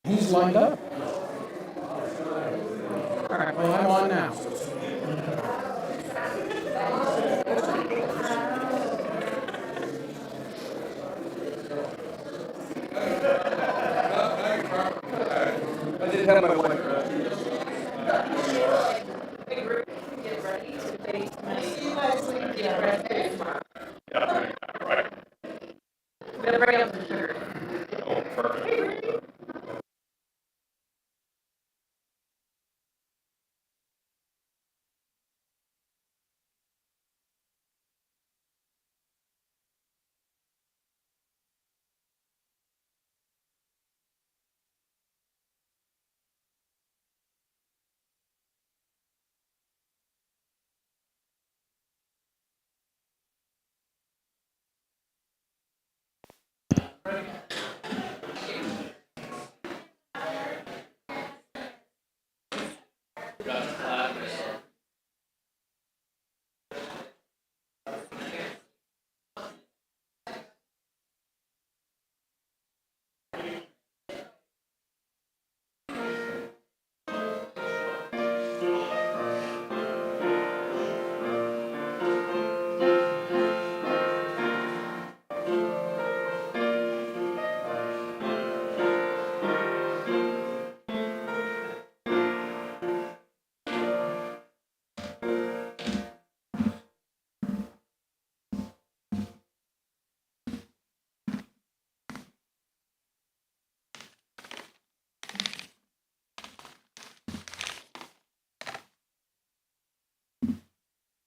He's lined up. All right, well, I'm on now. I did have my wife. Get ready to face my get ready tomorrow. Yeah, right. I'm gonna bring up some sugar. Oh, perfect.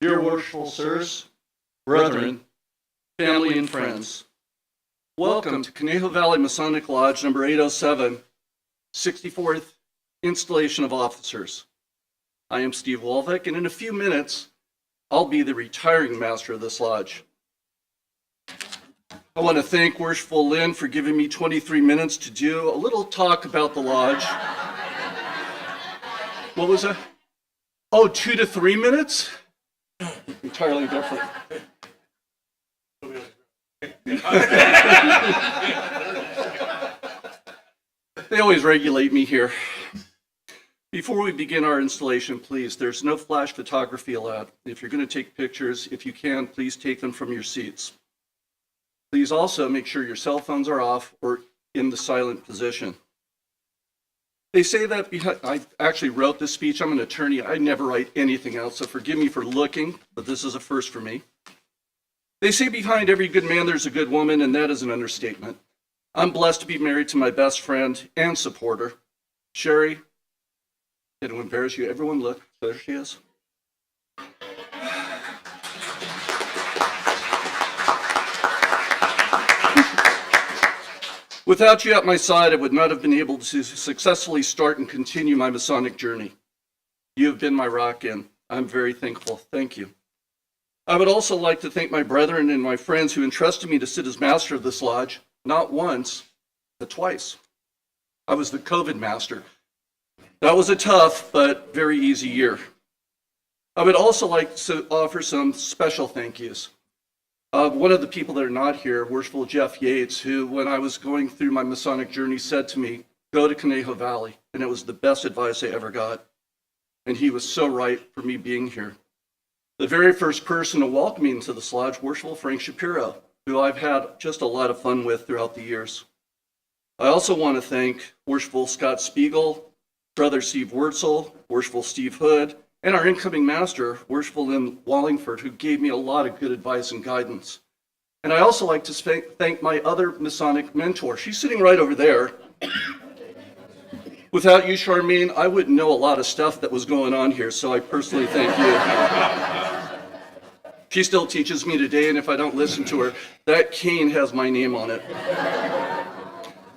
Dear worshipful sirs, brethren, family, and friends, welcome to Conejo Valley Masonic Lodge number 807, 64th Installation of Officers. I am Steve Wolvik, and in a few minutes, I'll be the retiring master of this lodge. I want to thank Worshipful Lynn for giving me 23 minutes to do a little talk about the lodge. What was that? Oh, 2 to 3 minutes? Entirely different. They always regulate me here. Before we begin our installation, please, there's no flash photography allowed. If you're going to take pictures, if you can, please take them from your seats. Please also make sure your cell phones are off or in the silent position. They say that I actually wrote this speech. I'm an attorney. I never write anything else, so forgive me for looking, but this is a first for me. They say behind every good man there's a good woman, and that is an understatement. I'm blessed to be married to my best friend and supporter, Sherry. It'll embarrass you. Everyone look. There she is. Without you at my side, I would not have been able to successfully start and continue my Masonic journey. You have been my rock, and I'm very thankful. Thank you. I would also like to thank my brethren and my friends who entrusted me to sit as master of this lodge, not once, but twice. I was the COVID master. That was a tough but very easy year. I would also like to offer some special thank yous. One of the people that are not here, Worshipful Jeff Yates, who, when I was going through my Masonic journey, said to me, go to Conejo Valley, and it was the best advice I ever got. And he was so right for me being here. The very first person to welcome me into this lodge, Worshipful Frank Shapiro, who I've had just a lot of fun with throughout the years. I also want to thank Worshipful Scott Spiegel, Brother Steve Wurtzel, Worshipful Steve Hood, and our incoming master, Worshipful Lynn Wallingford, who gave me a lot of good advice and guidance. And I also like to thank my other Masonic mentor. She's sitting right over there. Without you, Charmaine, I wouldn't know a lot of stuff that was going on here, so I personally thank you. She still teaches me today, and if I don't listen to her, that cane has my name on it.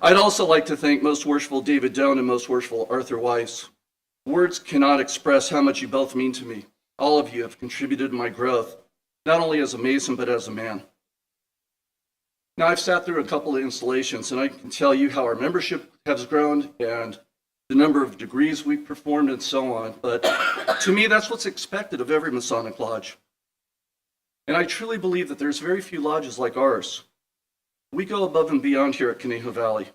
I'd also like to thank Most Worshipful David Doan and Most Worshipful Arthur Weiss. Words cannot express how much you both mean to me. All of you have contributed to my growth, not only as a Mason, but as a man. Now, I've sat through a couple of installations, and I can tell you how our membership has grown and the number of degrees we've performed and so on. But to me, that's what's expected of every Masonic lodge. And I truly believe that there's very few lodges like ours. We go above and beyond here at Conejo Valley.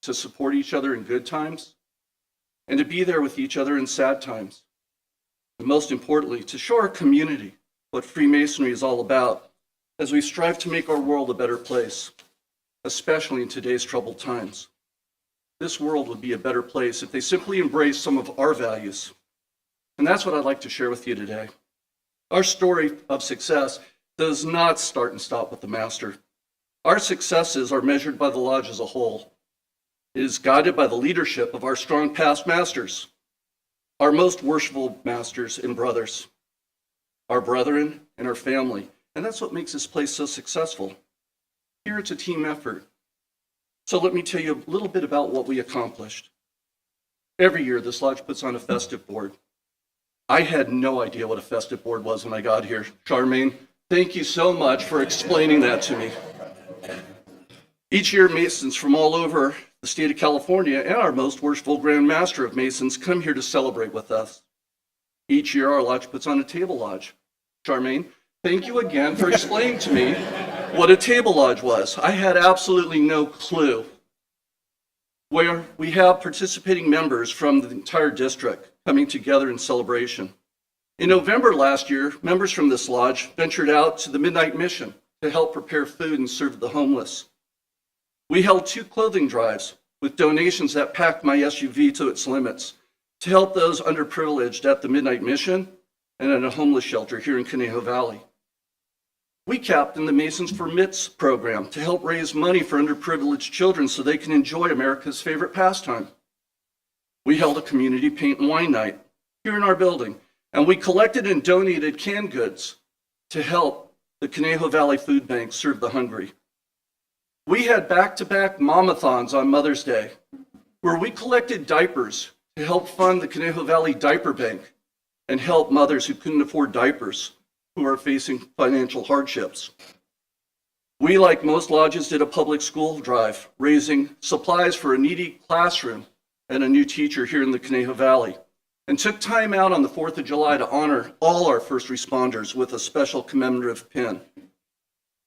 to support each other in good times, and to be there with each other in sad times. And most importantly, to show our community what Freemasonry is all about as we strive to make our world a better place, especially in today's troubled times. This world would be a better place if they simply embraced some of our values. And that's what I'd like to share with you today. Our story of success does not start and stop with the master. Our successes are measured by the lodge as a whole. It is guided by the leadership of our strong past masters, our most worshipful masters and brothers, our brethren and our family. And that's what makes this place so successful. Here it's a team effort. So let me tell you a little bit about what we accomplished. Every year, this lodge puts on a festive board. I had no idea what a festive board was when I got here. Charmaine, thank you so much for explaining that to me. Each year, Masons from all over the state of California and our most worshipful Grand Master of Masons come here to celebrate with us. Each year, our lodge puts on a table lodge. Charmaine, thank you again for explaining to me what a table lodge was. I had absolutely no clue. Where we have participating members from the entire district coming together in celebration. In November last year, members from this lodge ventured out to the Midnight Mission to help prepare food and serve the homeless. We held 2 clothing drives with donations that packed my SUV to its limits to help those underprivileged at the Midnight Mission and at a homeless shelter here in Conejo Valley. We captained the Masons for MITS program to help raise money for underprivileged children so they can enjoy America's favorite pastime. We held a community paint and wine night here in our building, and we collected and donated canned goods to help the Conejo Valley Food Bank serve the hungry. We had back-to-back mamathons on Mother's Day, where we collected diapers to help fund the Conejo Valley Diaper Bank and help mothers who couldn't afford diapers who are facing financial hardships. We, like most lodges, did a public school drive, raising supplies for a needy classroom and a new teacher here in the Conejo Valley, and took time out on the 4th of July to honor all our first responders with a special commemorative pin.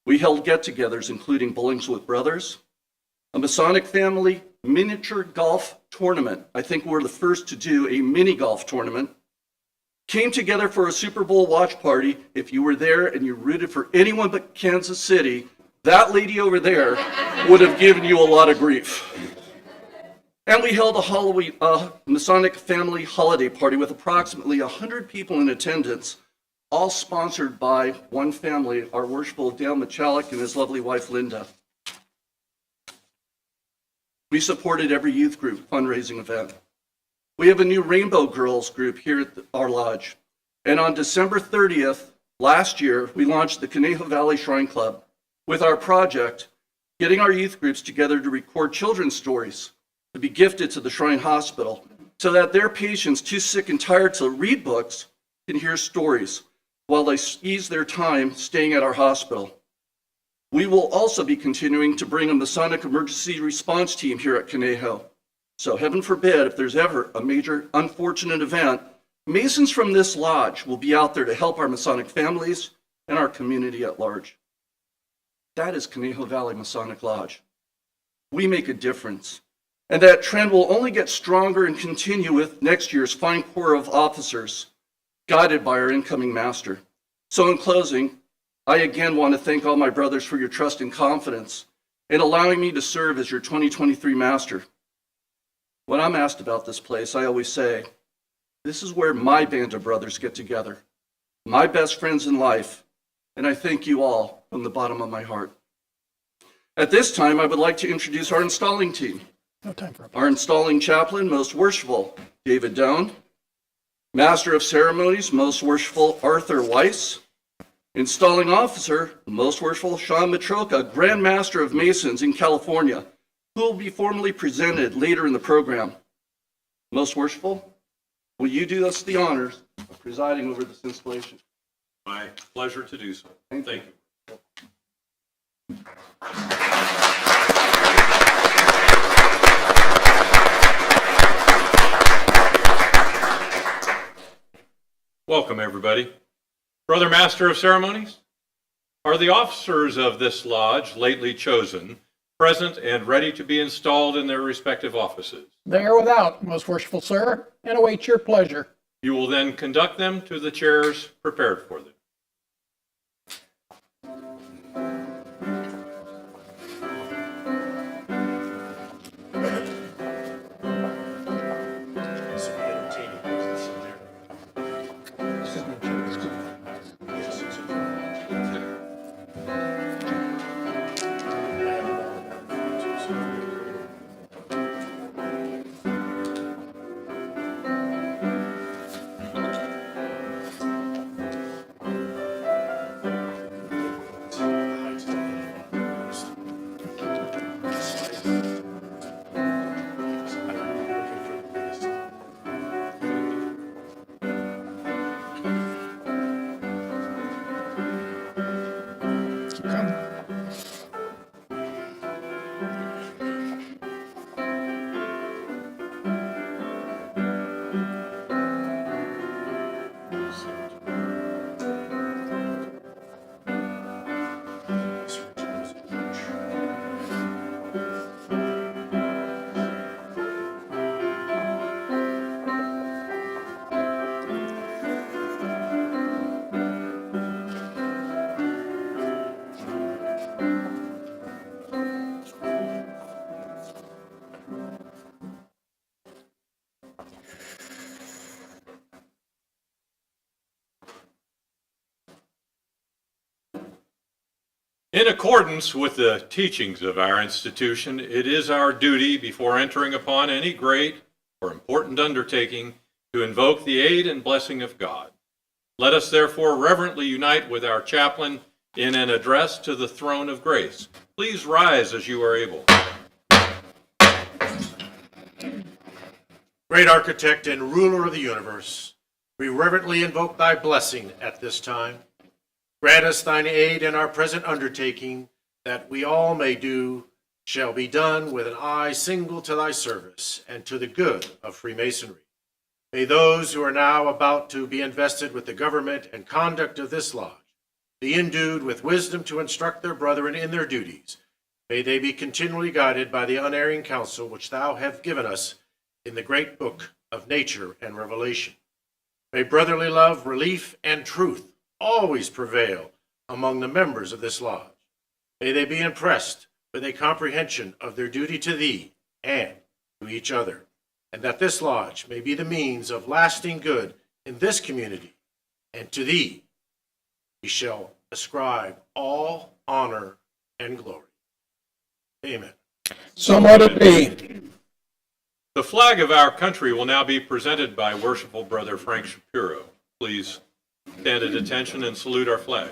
We held get-togethers, including Bowlings with Brothers, a Masonic family miniature golf tournament. I think we're the first to do a mini golf tournament. Came together for a Super Bowl watch party. If you were there and you rooted for anyone but Kansas City, that lady over there would have given you a lot of grief. And we held a Masonic family holiday party with approximately 100 people in attendance, all sponsored by one family, our worshipful Dale Michalik and his lovely wife, Linda. We supported every youth group fundraising event. We have a new Rainbow Girls group here at our lodge. And on December 30th, last year, we launched the Conejo Valley Shrine Club with our project, getting our youth groups together to record children's stories to be gifted to the Shrine Hospital so that their patients too sick and tired to read books can hear stories while they ease their time staying at our hospital. We will also be continuing to bring a Masonic emergency response team here at Conejo. So heaven forbid, if there's ever a major unfortunate event, Masons from this lodge will be out there to help our Masonic families and our community at large. That is Conejo Valley Masonic Lodge. We make a difference. And that trend will only get stronger and continue with next year's fine corps of officers, guided by our incoming master. So in closing, I again want to thank all my brothers for your trust and confidence in allowing me to serve as your 2023 master. When I'm asked about this place, I always say, this is where my band of brothers get together, my best friends in life, and I thank you all from the bottom of my heart. At this time, I would like to introduce our installing team. No time for Our installing chaplain, most worshipful, David Doan. Master of Ceremonies, most worshipful, Arthur Weiss. Installing officer, most worshipful, Sean Matroka, Grand Master of Masons in California, who will be formally presented later in the program. Most worshipful, will you do us the honors of presiding over this installation? My pleasure to do so. Thank you. Welcome, everybody. Brother Master of Ceremonies, are the officers of this lodge lately chosen present and ready to be installed in their respective offices. They are without, most worshipful sir, and await your pleasure. You will then conduct them to the chairs prepared for them. In accordance with the teachings of our institution, it is our duty before entering upon any great or important undertaking to invoke the aid and blessing of God. Let us therefore reverently unite with our chaplain in an address to the throne of grace. Please rise as you are able. Great architect and ruler of the universe, we reverently invoke thy blessing at this time. Grant us thine aid in our present undertaking, that we all may do shall be done with an eye single to thy service and to the good of Freemasonry. May those who are now about to be invested with the government and conduct of this lodge be endued with wisdom to instruct their brethren in their duties. May they be continually guided by the unerring counsel which thou hast given us in the great book of nature and revelation. May brotherly love, relief, and truth always prevail among the members of this lodge. May they be impressed with a comprehension of their duty to thee and to each other, and that this lodge may be the means of lasting good in this community, and to thee we shall ascribe all honor and glory. Amen. So let it be. The flag of our country will now be presented by Worshipful Brother Frank Shapiro. Please stand at attention and salute our flag.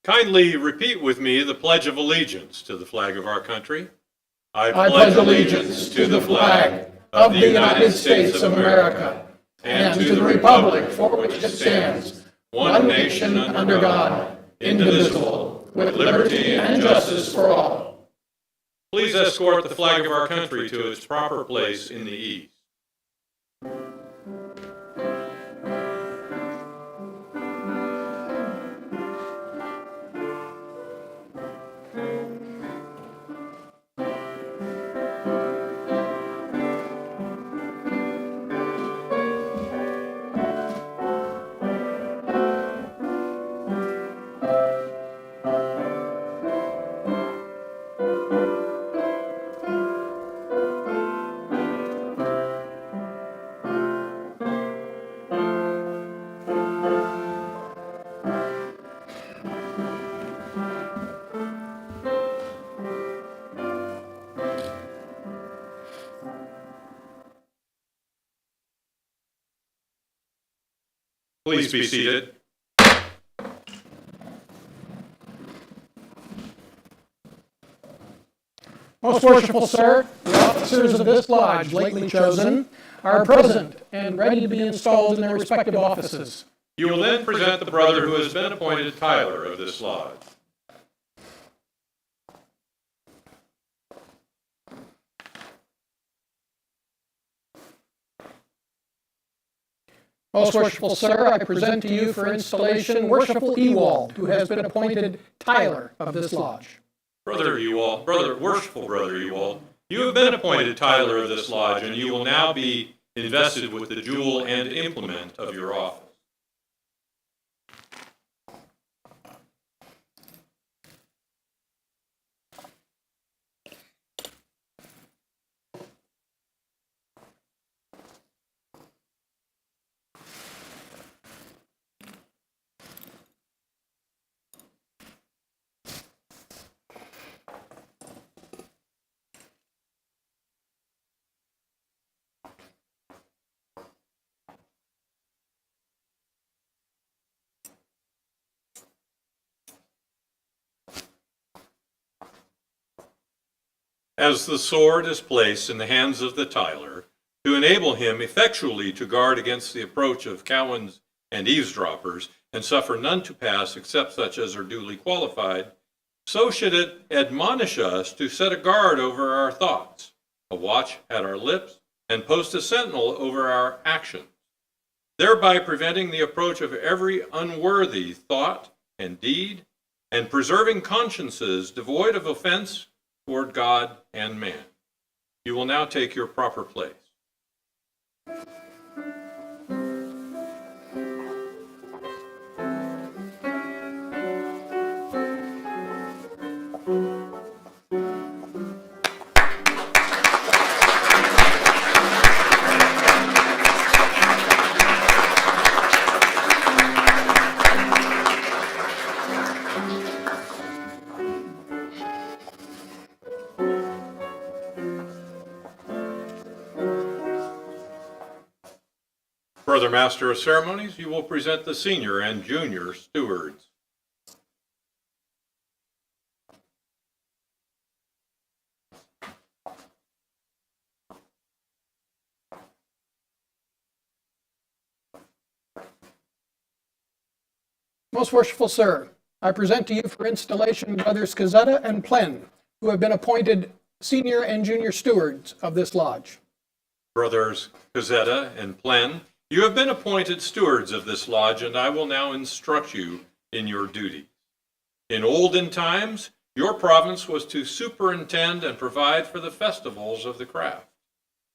Kindly repeat with me the Pledge of Allegiance to the flag of our country. I pledge allegiance to the flag of the United States of America and to the republic for which it stands, one nation under God, indivisible, with liberty and justice for all. Please escort the flag of our country to its proper place in the east. Please be seated. Most worshipful sir, the officers of this lodge lately chosen are present and ready to be installed in their respective offices. You will then present the brother who has been appointed Tyler of this lodge. Most worshipful sir, I present to you for installation Worshipful Ewald, who has been appointed Tyler of this lodge. Worshipful Brother Ewald, you have been appointed Tyler of this lodge, and you will now be invested with the jewel and implement of your office. As the sword is placed in the hands of the Tyler, to enable him effectually to guard against the approach of cowens and eavesdroppers, and suffer none to pass except such as are duly qualified, so should it admonish us to set a guard over our thoughts, a watch at our lips, and post a sentinel over our actions, thereby preventing the approach of every unworthy thought and deed, and preserving consciences devoid of offense toward God and man. You will now take your proper place. Further, Master of Ceremonies, you will present the senior and junior stewards. Most worshipful sir, I present to you for installation Brothers Cazetta and Plen, who have been appointed senior and junior stewards of this lodge. Brothers Cazetta and Plen, you have been appointed stewards of this lodge, and I will now instruct you in your duties. In olden times, your province was to superintend and provide for the festivals of the craft,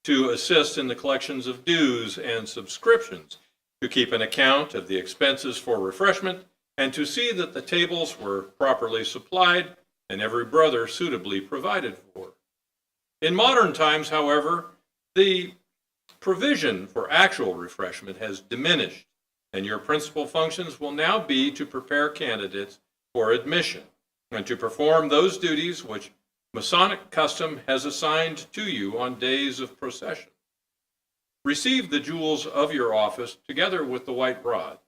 to assist in the collections of dues and subscriptions, to keep an account of the expenses for refreshment, and to see that the tables were properly supplied and every brother suitably provided for. In modern times, however, the provision for actual refreshment has diminished, and your principal functions will now be to prepare candidates for admission and to perform those duties which Masonic custom has assigned to you on days of procession. Receive the jewels of your office together with the white rods.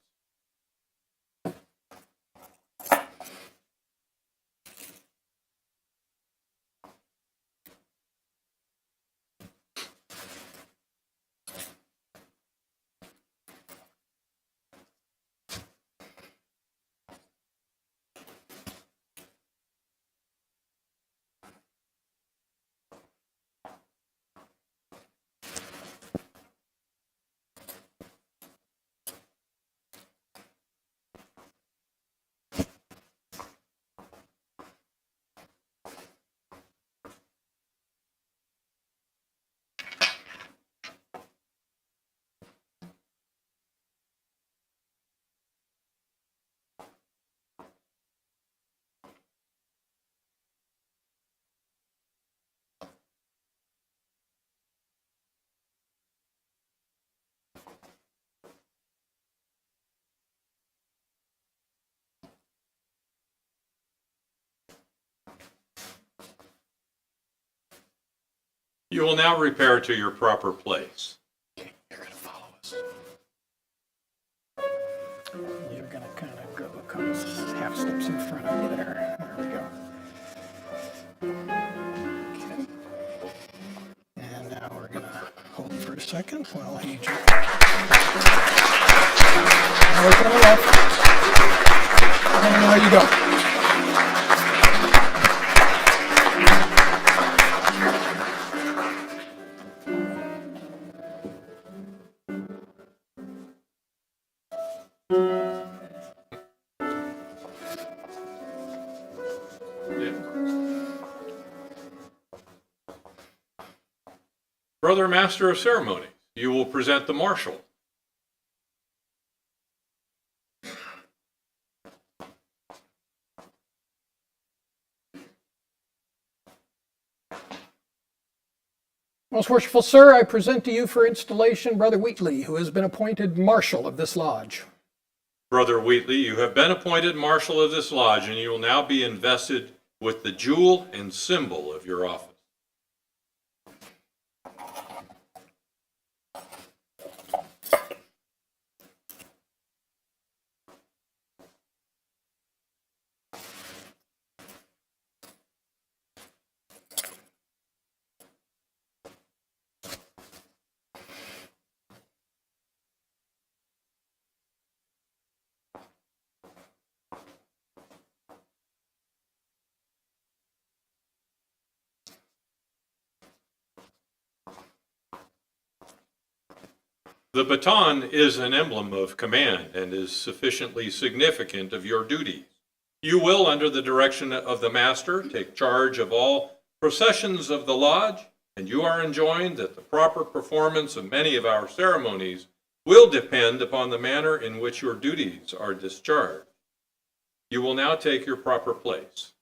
You will now repair to your proper place. Okay, you're going to follow us. You're going to kind of go a couple half steps in front of you there. There we go. Okay. And now we're going to hold for a second while he jumps. Now we're to the left. And now you go. Brother Master of Ceremonies, you will present the marshal. Most worshipful sir, I present to you for installation Brother Wheatley, who has been appointed marshal of this lodge. Brother Wheatley, you have been appointed marshal of this lodge, and you will now be invested with the jewel and symbol of your office. The baton is an emblem of command and is sufficiently significant of your duties. You will, under the direction of the master, take charge of all processions of the lodge, and you are enjoined that the proper performance of many of our ceremonies will depend upon the manner in which your duties are discharged. You will now take your proper place.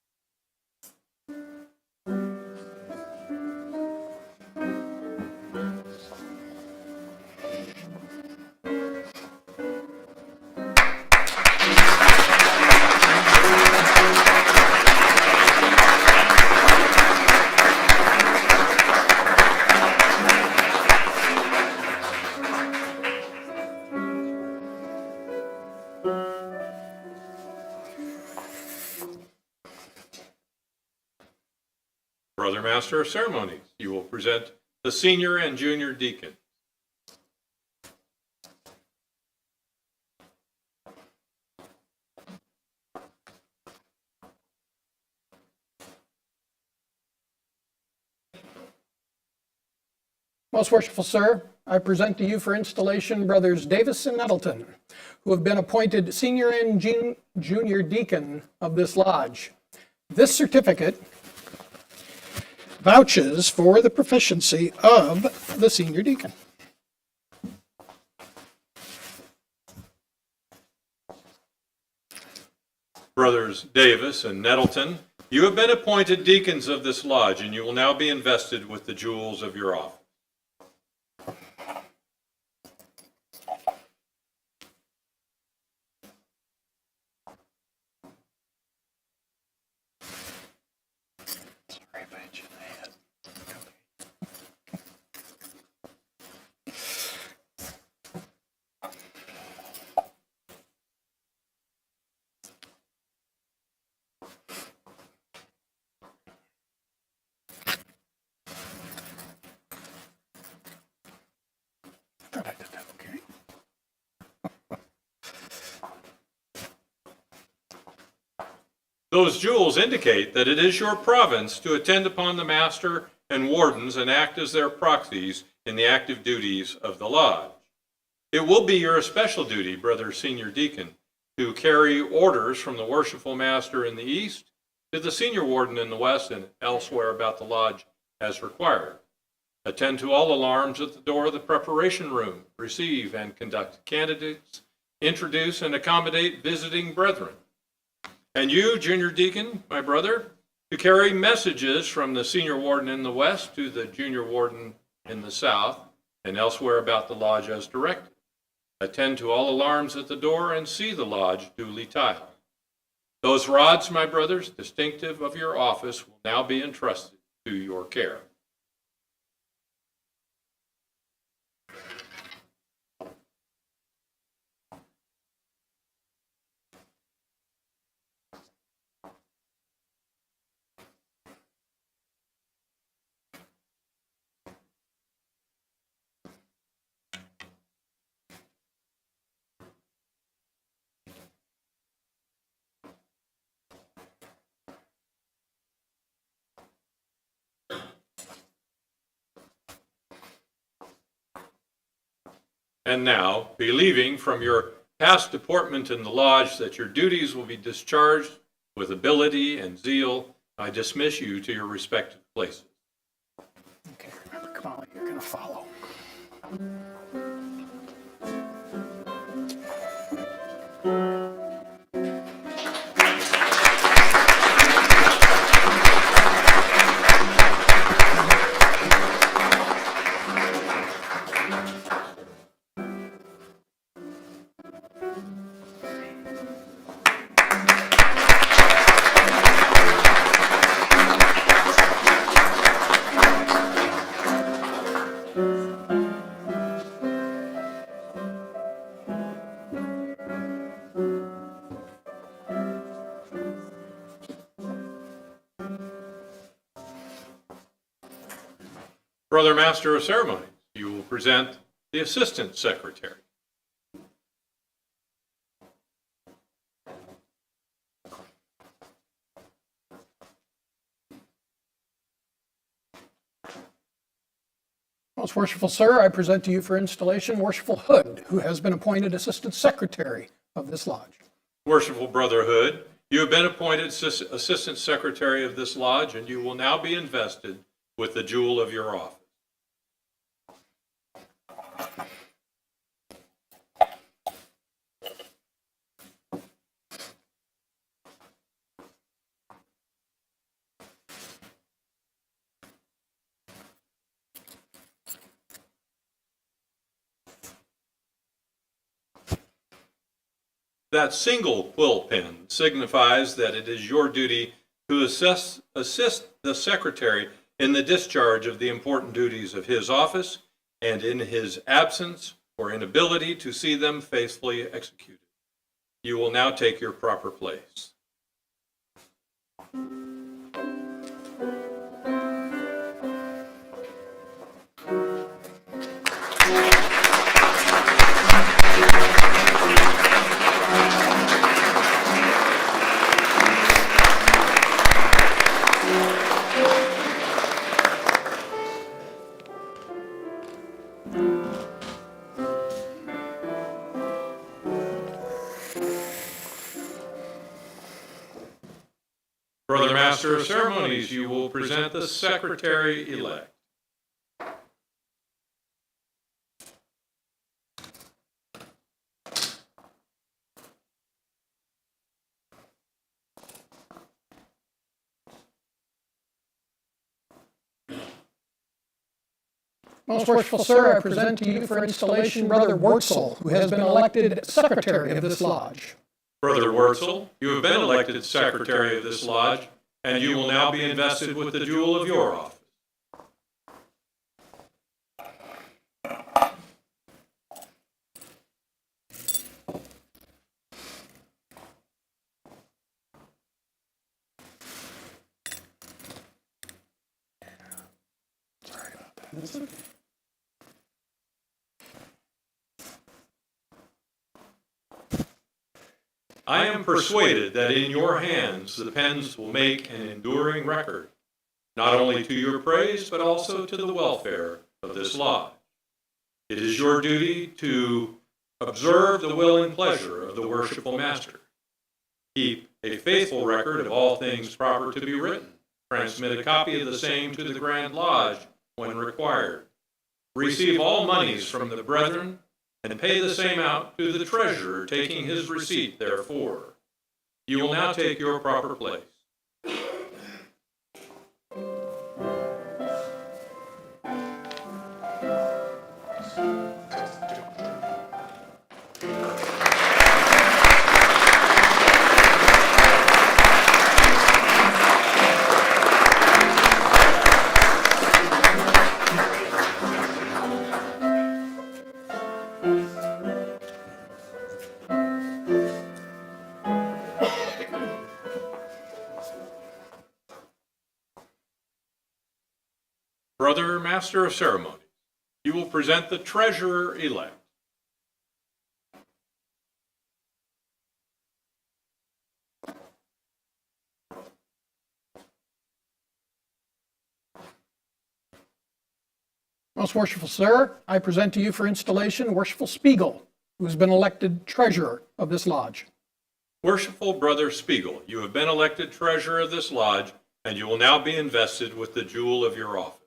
Brother Master of Ceremonies, you will present the senior and junior deacon. Most worshipful sir, I present to you for installation Brothers Davis and Nettleton, who have been appointed senior and junior deacon of this lodge. This certificate vouches for the proficiency of the senior deacon. Brothers Davis and Nettleton, you have been appointed deacons of this lodge, and you will now be invested with the jewels of your office. Thought I did that okay. Those jewels indicate that it is your province to attend upon the master and wardens and act as their proxies in the active duties of the lodge. It will be your especial duty, Brother Senior Deacon, to carry orders from the worshipful master in the east to the senior warden in the west and elsewhere about the lodge as required. Attend to all alarms at the door of the preparation room, receive and conduct candidates, introduce and accommodate visiting brethren. And you, junior deacon, my brother, to carry messages from the senior warden in the west to the junior warden in the south and elsewhere about the lodge as directed. Attend to all alarms at the door and see the lodge duly tiled. Those rods, my brothers, distinctive of your office, will now be entrusted to your care. And now, believing from your past deportment in the lodge that your duties will be discharged with ability and zeal, I dismiss you to your respective places. Okay, remember, come on here. You're going to follow. Brother Master of Ceremonies, you will present the Assistant Secretary. Most worshipful sir, I present to you for installation Worshipful Hood, who has been appointed Assistant Secretary of this lodge. Worshipful Brother Hood, you have been appointed Assistant Secretary of this lodge, and you will now be invested with the jewel of your office. That single quill pen signifies that it is your duty to assist the Secretary in the discharge of the important duties of his office, and in his absence or inability to see them faithfully executed. You will now take your proper place. Brother Master of Ceremonies, you will present the Secretary-elect. Most worshipful sir, I present to you for installation Brother Wurtzel, who has been elected Secretary of this lodge. Brother Wurtzel, you have been elected Secretary of this lodge, and you will now be invested with the jewel of your office. Sorry about that. That's okay. I am persuaded that in your hands the pens will make an enduring record, not only to your praise, but also to the welfare of this lodge. It is your duty to observe the will and pleasure of the worshipful Master. Keep a faithful record of all things proper to be written. Transmit a copy of the same to the Grand Lodge when required. Receive all monies from the brethren, and pay the same out to the treasurer, taking his receipt therefor. You will now take your proper place. Brother Master of Ceremonies, you will present the Treasurer-elect. Most worshipful sir, I present to you for installation Worshipful Spiegel, who has been elected Treasurer of this lodge. Worshipful Brother Spiegel, you have been elected Treasurer of this lodge, and you will now be invested with the jewel of your office.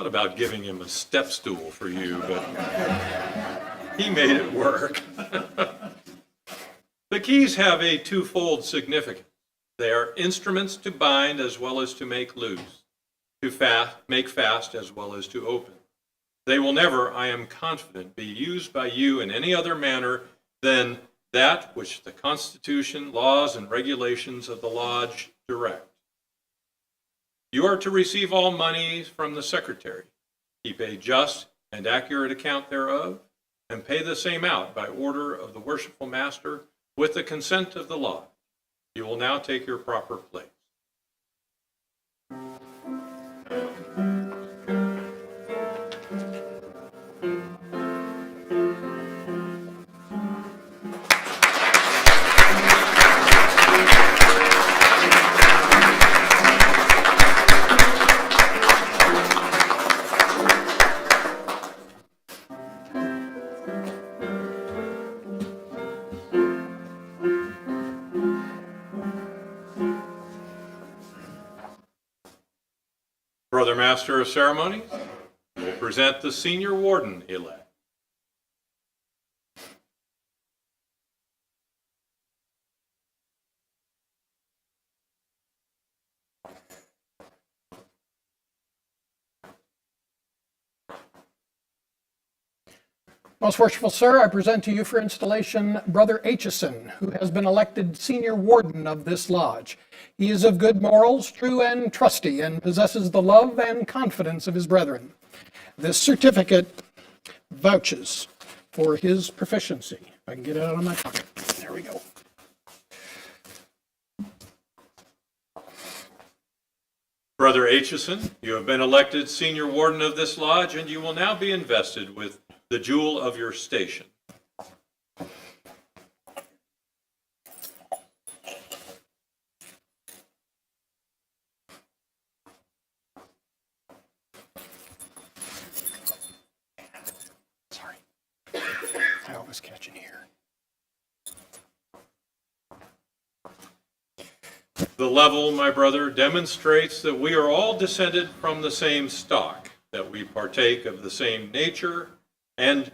thought about giving him a step stool for you, but he made it work. The keys have a twofold significance. They are instruments to bind as well as to make loose, to make fast as well as to open. They will never, I am confident, be used by you in any other manner than that which the Constitution, laws, and regulations of the Lodge direct. You are to receive all money from the Secretary, keep a just and accurate account thereof, and pay the same out by order of the worshipful master with the consent of the Lodge. You will now take your proper place. Brother Master of Ceremonies will present the Senior Warden-elect. Most worshipful sir, I present to you for installation Brother Aitchison, who has been elected Senior Warden of this lodge. He is of good morals, true and trusty, and possesses the love and confidence of his brethren. This certificate vouches for his proficiency. If I can get it out of my pocket. There we go. Brother Aitchison, you have been elected Senior Warden of this lodge, and you will now be invested with the jewel of your station. Sorry. I always catch in here. The level, my brother, demonstrates that we are all descended from the same stock, that we partake of the same nature and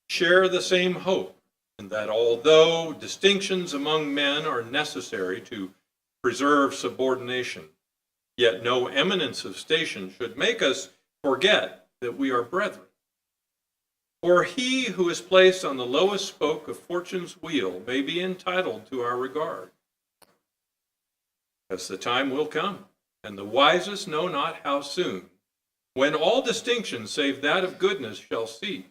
share the same hope, and that although distinctions among men are necessary to preserve subordination, yet no eminence of station should make us forget that we are brethren. For he who is placed on the lowest spoke of fortune's wheel may be entitled to our regard. As the time will come, and the wisest know not how soon, when all distinction save that of goodness shall cease,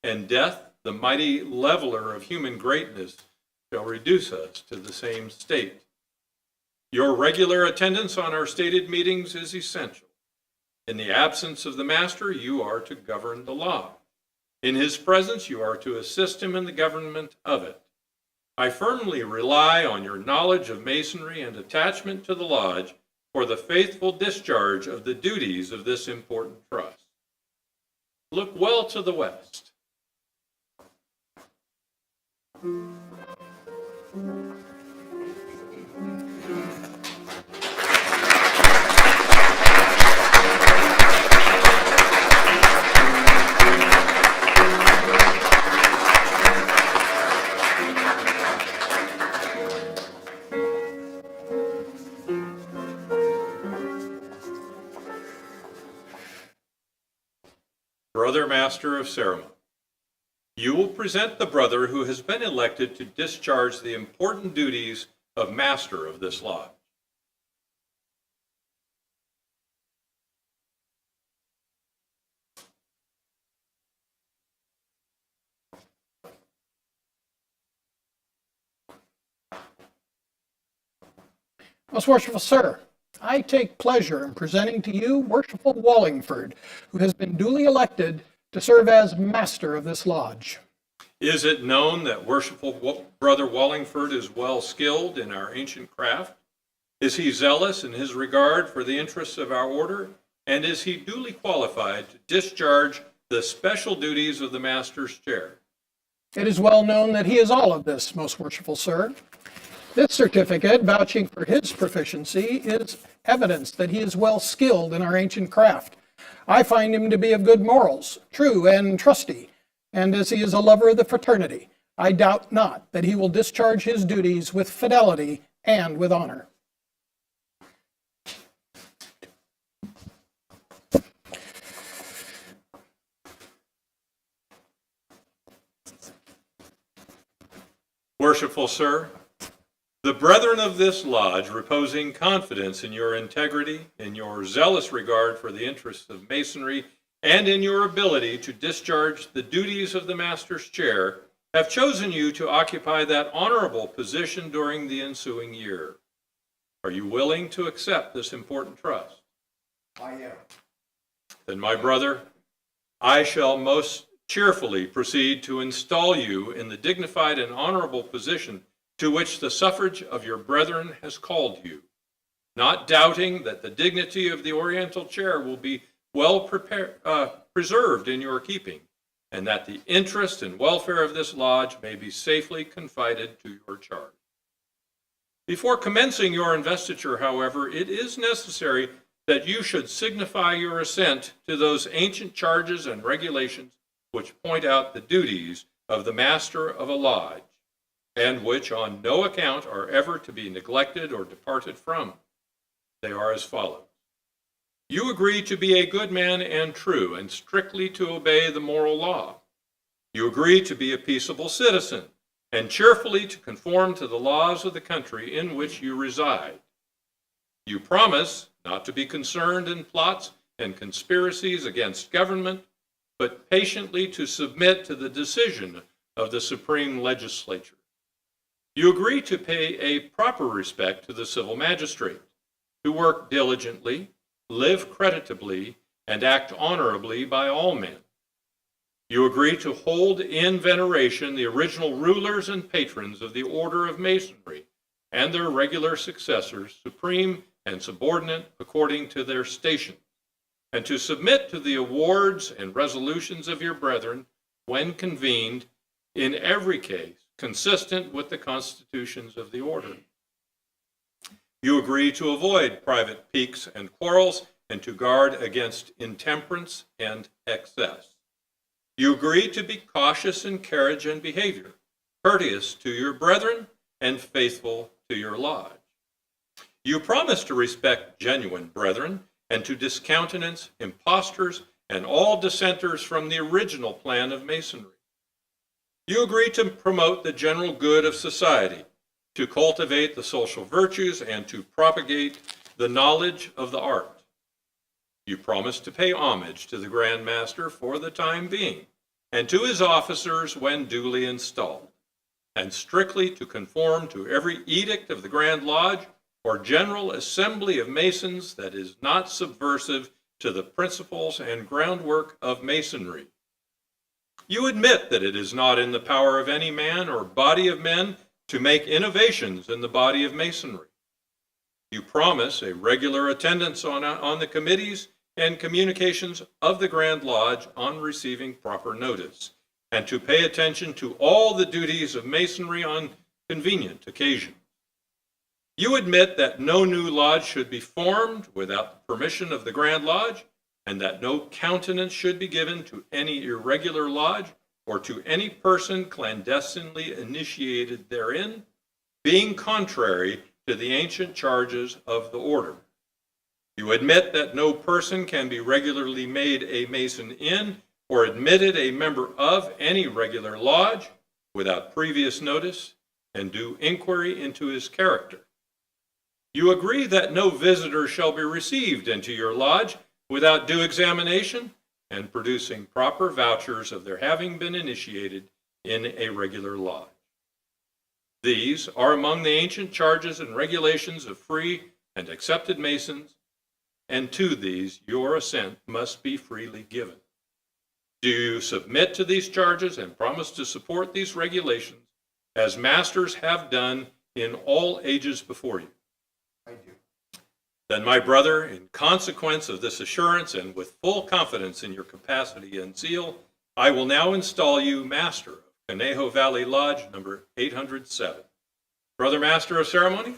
and death, the mighty leveler of human greatness, shall reduce us to the same state. Your regular attendance on our stated meetings is essential. In the absence of the master, you are to govern the law. In his presence, you are to assist him in the government of it. I firmly rely on your knowledge of masonry and attachment to the lodge for the faithful discharge of the duties of this important trust. Look well to the west. Brother Master of Ceremony, you will present the brother who has been elected to discharge the important duties of Master of this lodge. Most worshipful sir, I take pleasure in presenting to you Worshipful Wallingford, who has been duly elected to serve as master of this lodge. Is it known that worshipful Brother Wallingford is well skilled in our ancient craft? Is he zealous in his regard for the interests of our order? And is he duly qualified to discharge the special duties of the master's chair? It is well known that he is all of this, most worshipful sir. This certificate, vouching for his proficiency, is evidence that he is well skilled in our ancient craft. I find him to be of good morals, true and trusty, and as he is a lover of the fraternity, I doubt not that he will discharge his duties with fidelity and with honor. Worshipful sir, the brethren of this lodge, reposing confidence in your integrity, in your zealous regard for the interests of Masonry, and in your ability to discharge the duties of the Master's chair, have chosen you to occupy that honorable position during the ensuing year. Are you willing to accept this important trust? I am. Then, my brother, I shall most cheerfully proceed to install you in the dignified and honorable position to which the suffrage of your brethren has called you, not doubting that the dignity of the Oriental chair will be well preserved in your keeping, and that the interest and welfare of this lodge may be safely confided to your charge. Before commencing your investiture, however, it is necessary that you should signify your assent to those ancient charges and regulations which point out the duties of the master of a lodge, and which on no account are ever to be neglected or departed from. They are as follows. You agree to be a good man and true, and strictly to obey the moral law. You agree to be a peaceable citizen, and cheerfully to conform to the laws of the country in which you reside. You promise not to be concerned in plots and conspiracies against government, but patiently to submit to the decision of the Supreme Legislature. You agree to pay a proper respect to the civil magistrate, to work diligently, live creditably, and act honorably by all men. You agree to hold in veneration the original rulers and patrons of the Order of Masonry and their regular successors, supreme and subordinate according to their station, and to submit to the awards and resolutions of your brethren when convened, in every case consistent with the constitutions of the order. You agree to avoid private piques and quarrels and to guard against intemperance and excess. You agree to be cautious in carriage and behavior, courteous to your brethren, and faithful to your lodge. You promise to respect genuine brethren and to discountenance impostors and all dissenters from the original plan of Masonry. You agree to promote the general good of society, to cultivate the social virtues, and to propagate the knowledge of the art. You promise to pay homage to the Grand Master for the time being, and to his officers when duly installed, and strictly to conform to every edict of the Grand Lodge or General Assembly of Masons that is not subversive to the principles and groundwork of Masonry. You admit that it is not in the power of any man or body of men to make innovations in the body of Masonry. You promise a regular attendance on the committees and communications of the Grand Lodge on receiving proper notice, and to pay attention to all the duties of Masonry on convenient occasion. You admit that no new lodge should be formed without the permission of the Grand Lodge, and that no countenance should be given to any irregular lodge or to any person clandestinely initiated therein, being contrary to the ancient charges of the order. You admit that no person can be regularly made a Mason in or admitted a member of any regular lodge without previous notice and due inquiry into his character. You agree that no visitor shall be received into your lodge without due examination and producing proper vouchers of their having been initiated in a regular lodge. These are among the ancient charges and regulations of free and accepted Masons, and to these your assent must be freely given. Do you submit to these charges and promise to support these regulations as masters have done in all ages before you? I do. Then, my brother, in consequence of this assurance and with full confidence in your capacity and zeal, I will now install you Master of Conejo Valley Lodge number 807. Brother Master of Ceremony,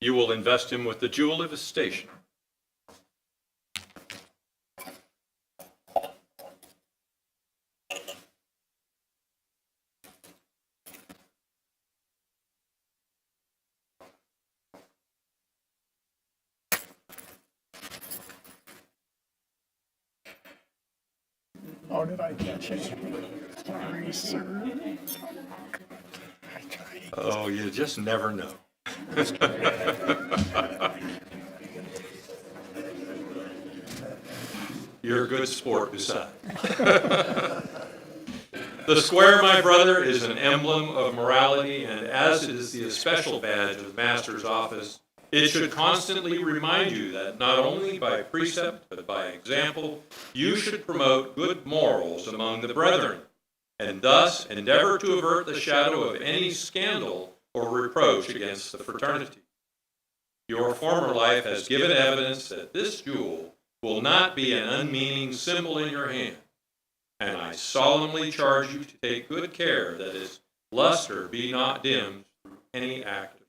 you will invest him with the jewel of his station, How did I catch it? Sorry, sir. I tried. Oh, you just never know. You're a good sport, besides. The square, my brother, is an emblem of morality, and as it is the especial badge of the master's office, it should constantly remind you that not only by precept, but by example, you should promote good morals among the brethren, and thus endeavor to avert the shadow of any scandal or reproach against the fraternity. Your former life has given evidence that this jewel will not be an unmeaning symbol in your hand, and I solemnly charge you to take good care that its luster be not dimmed through any act.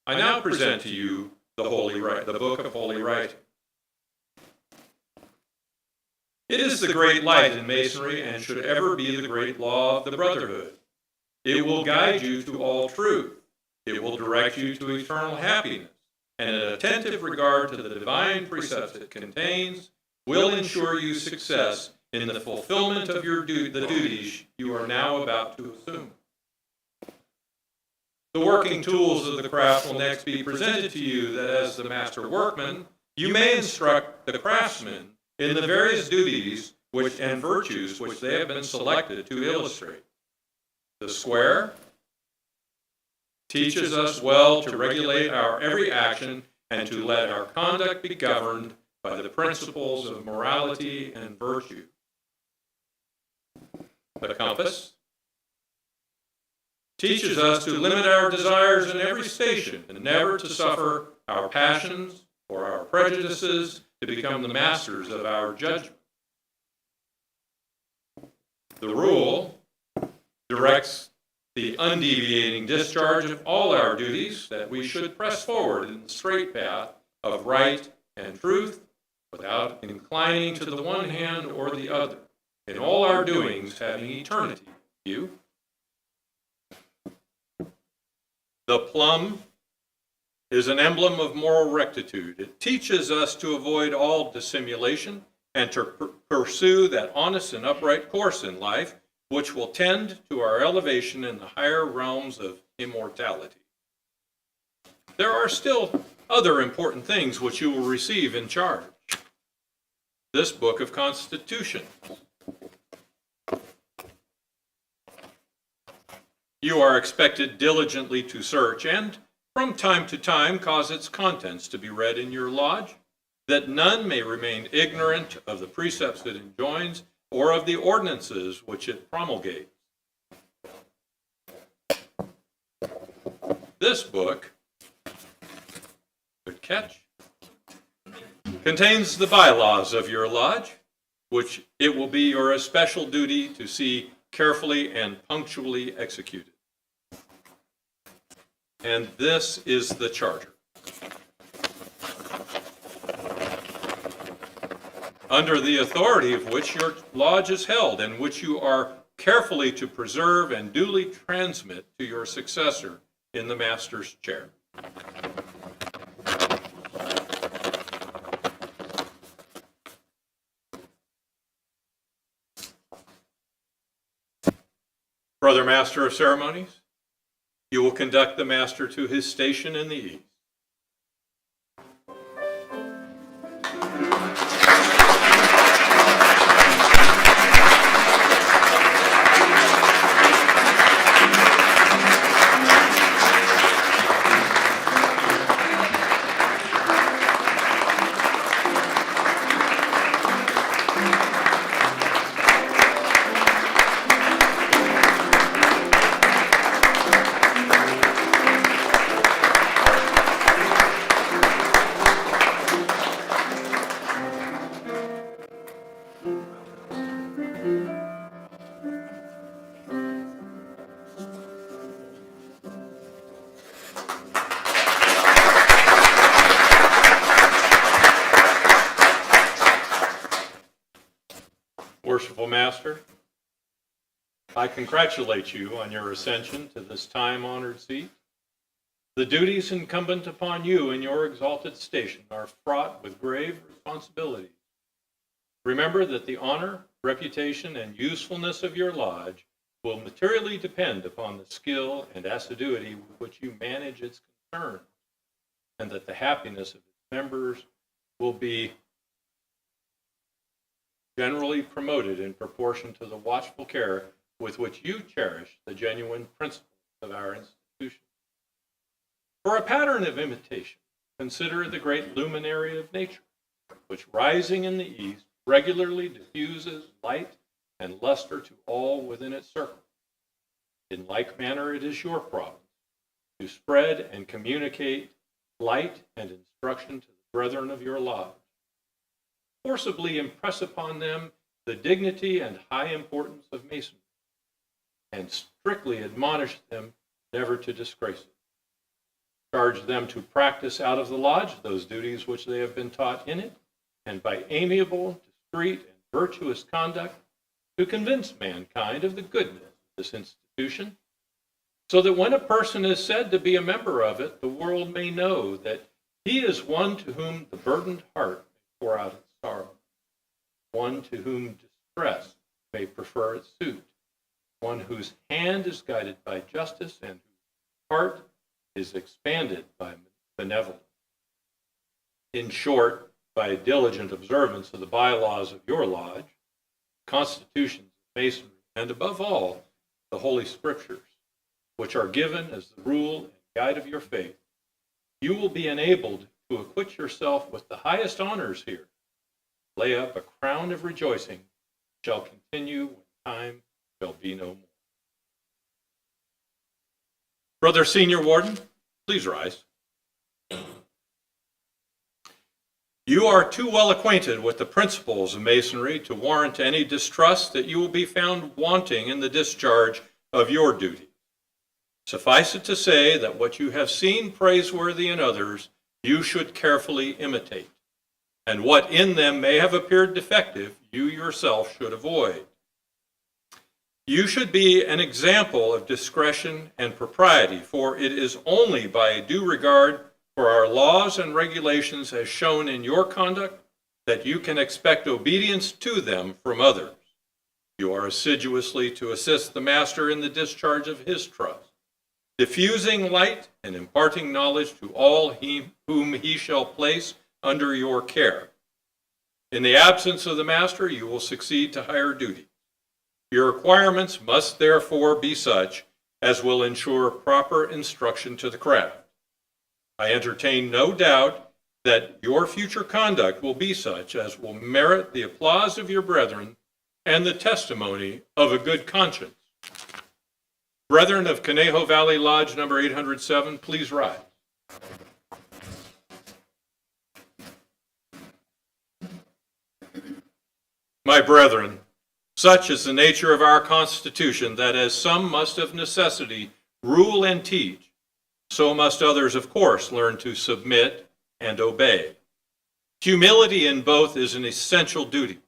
I now present to you the Book of Holy Writing. It is the great light in Masonry and should ever be the great law of the brotherhood. It will guide you to all truth. It will direct you to eternal happiness, and an attentive regard to the divine precepts it contains will ensure you success in the fulfillment of the duties you are now about to assume. The working tools of the craft will next be presented to you, that as the master workman, you may instruct the craftsmen in the various duties and virtues which they have been selected to illustrate. The square teaches us well to regulate our every action and to let our conduct be governed by the principles of morality and virtue. The compass teaches us to limit our desires in every station and never to suffer our passions or our prejudices to become the masters of our judgment. The rule directs the undeviating discharge of all our duties, that we should press forward in the straight path of right and truth without inclining to the one hand or the other, in all our doings having eternity in view. The plum is an emblem of moral rectitude. It teaches us to avoid all dissimulation and to pursue that honest and upright course in life which will tend to our elevation in the higher realms of immortality. There are still other important things which you will receive in charge. This book of Constitution. You are expected diligently to search and, from time to time, cause its contents to be read in your lodge, that none may remain ignorant of the precepts it enjoins or of the ordinances which it promulgates. This book, good catch, contains the bylaws of your lodge, which it will be your especial duty to see carefully and punctually executed. And this is the charter. Under the authority of which your lodge is held, and which you are carefully to preserve and duly transmit to your successor in the master's chair. Brother Master of Ceremonies, you will conduct the master to his station in the east. Worshipful Master, I congratulate you on your ascension to this time-honored seat. The duties incumbent upon you in your exalted station are fraught with grave responsibilities. Remember that the honor, reputation, and usefulness of your lodge will materially depend upon the skill and assiduity with which you manage its concerns, and that the happiness of its members will be generally promoted in proportion to the watchful care with which you cherish the genuine principles of our institution. For a pattern of imitation, consider the great luminary of nature, which rising in the east regularly diffuses light and luster to all within its circle. In like manner, it is your province to spread and communicate light and instruction to the brethren of your lodge. Forcibly impress upon them the dignity and high importance of Masonry, and strictly admonish them never to disgrace it. Charge them to practice out of the lodge those duties which they have been taught in it, and by amiable, discreet, and virtuous conduct to convince mankind of the goodness of this institution, so that when a person is said to be a member of it, the world may know that he is one to whom the burdened heart may pour out its sorrow, one to whom distress may prefer its suit, one whose hand is guided by justice and whose heart is expanded by benevolence. In short, by a diligent observance of the bylaws of your lodge, constitutions of Masonry, and above all, the Holy Scriptures, which are given as the rule and guide of your faith, you will be enabled to acquit yourself with the highest honors here. Lay up a crown of rejoicing, shall continue when time shall be no more. Brother Senior Warden, please rise. You are too well acquainted with the principles of Masonry to warrant any distrust that you will be found wanting in the discharge of your duty. Suffice it to say that what you have seen praiseworthy in others, you should carefully imitate, and what in them may have appeared defective, you yourself should avoid. You should be an example of discretion and propriety, for it is only by a due regard for our laws and regulations as shown in your conduct that you can expect obedience to them from others. You are assiduously to assist the master in the discharge of his trust, diffusing light and imparting knowledge to all whom he shall place under your care. In the absence of the master, you will succeed to higher duty. Your requirements must therefore be such as will ensure proper instruction to the craft. I entertain no doubt that your future conduct will be such as will merit the applause of your brethren and the testimony of a good conscience. Brethren of Conejo Valley Lodge number 807, please rise. My brethren, such is the nature of our Constitution that as some must of necessity rule and teach, so must others, of course, learn to submit and obey. Humility in both is an essential duty.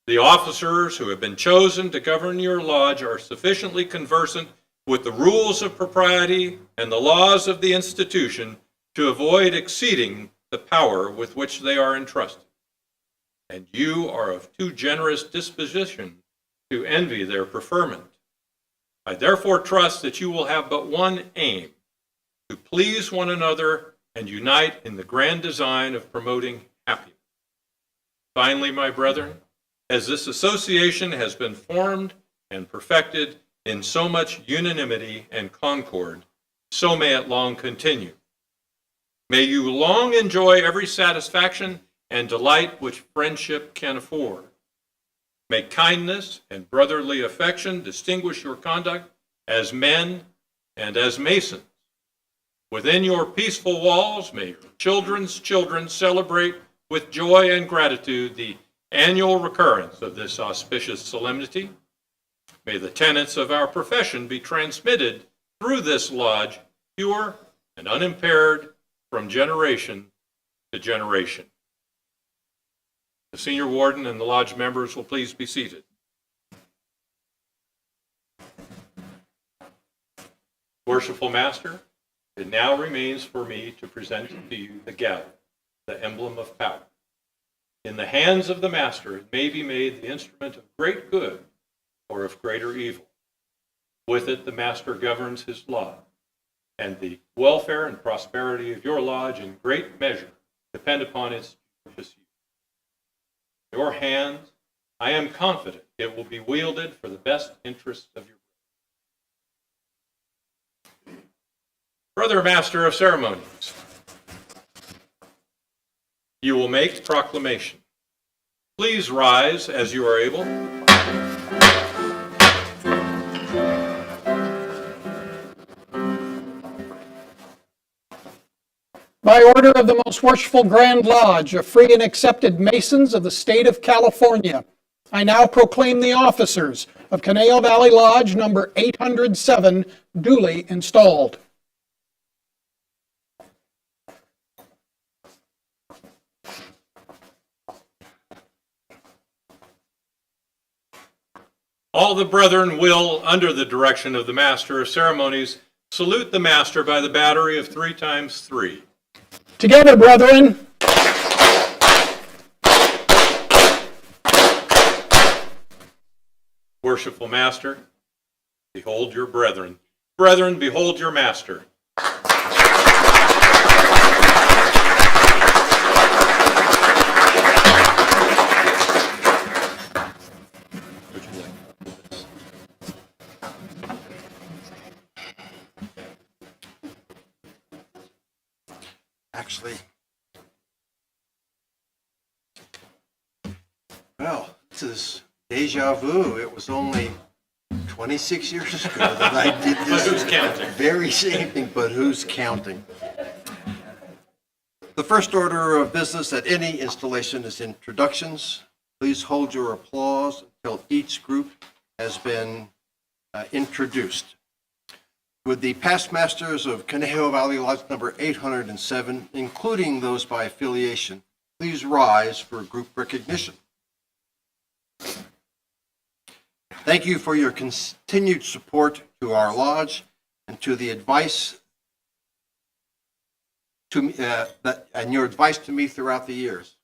The officers who have been chosen to govern your lodge are sufficiently conversant with the rules of propriety and the laws of the institution to avoid exceeding the power with which they are entrusted. And you are of too generous disposition to envy their preferment. I therefore trust that you will have but one aim, to please one another and unite in the grand design of promoting happiness. Finally, my brethren, as this association has been formed and perfected in so much unanimity and concord, so may it long continue. May you long enjoy every satisfaction and delight which friendship can afford. May kindness and brotherly affection distinguish your conduct as men and as Masons. Within your peaceful walls, may your children's children celebrate with joy and gratitude the annual recurrence of this auspicious solemnity. May the tenets of our profession be transmitted through this lodge, pure and unimpaired from generation to generation. The senior warden and the lodge members will please be seated. Worshipful Master, it now remains for me to present to you the gavel, the emblem of power. in the hands of the master, it may be made the instrument of great good or of greater evil. With it, the master governs his lodge, and the welfare and prosperity of your lodge in great measure depend upon its judicious use. In your hands, I am confident it will be wielded for the best interests of your Brother Master of Ceremonies, you will make proclamation. Please rise as you are able. By order of the Most Worshipful Grand Lodge of Free and Accepted Masons of the State of California, I now proclaim the officers of Conejo Valley Lodge number 807 duly installed. All the brethren will, under the direction of the Master of Ceremonies, salute the Master by the battery of 3 times 3. Together, brethren. Worshipful Master, behold your brethren. Brethren, behold your Master. Actually, well, this is deja vu. It was only 26 years ago that I did But this who's counting? very same thing, but who's counting? The first order of business at any installation is introductions. Please hold your applause until each group has been introduced. Would the past masters of Conejo Valley Lodge number 807, including those by affiliation, please rise for group recognition. Thank you for your continued support to our lodge and to the advice to me, and your advice to me throughout the years.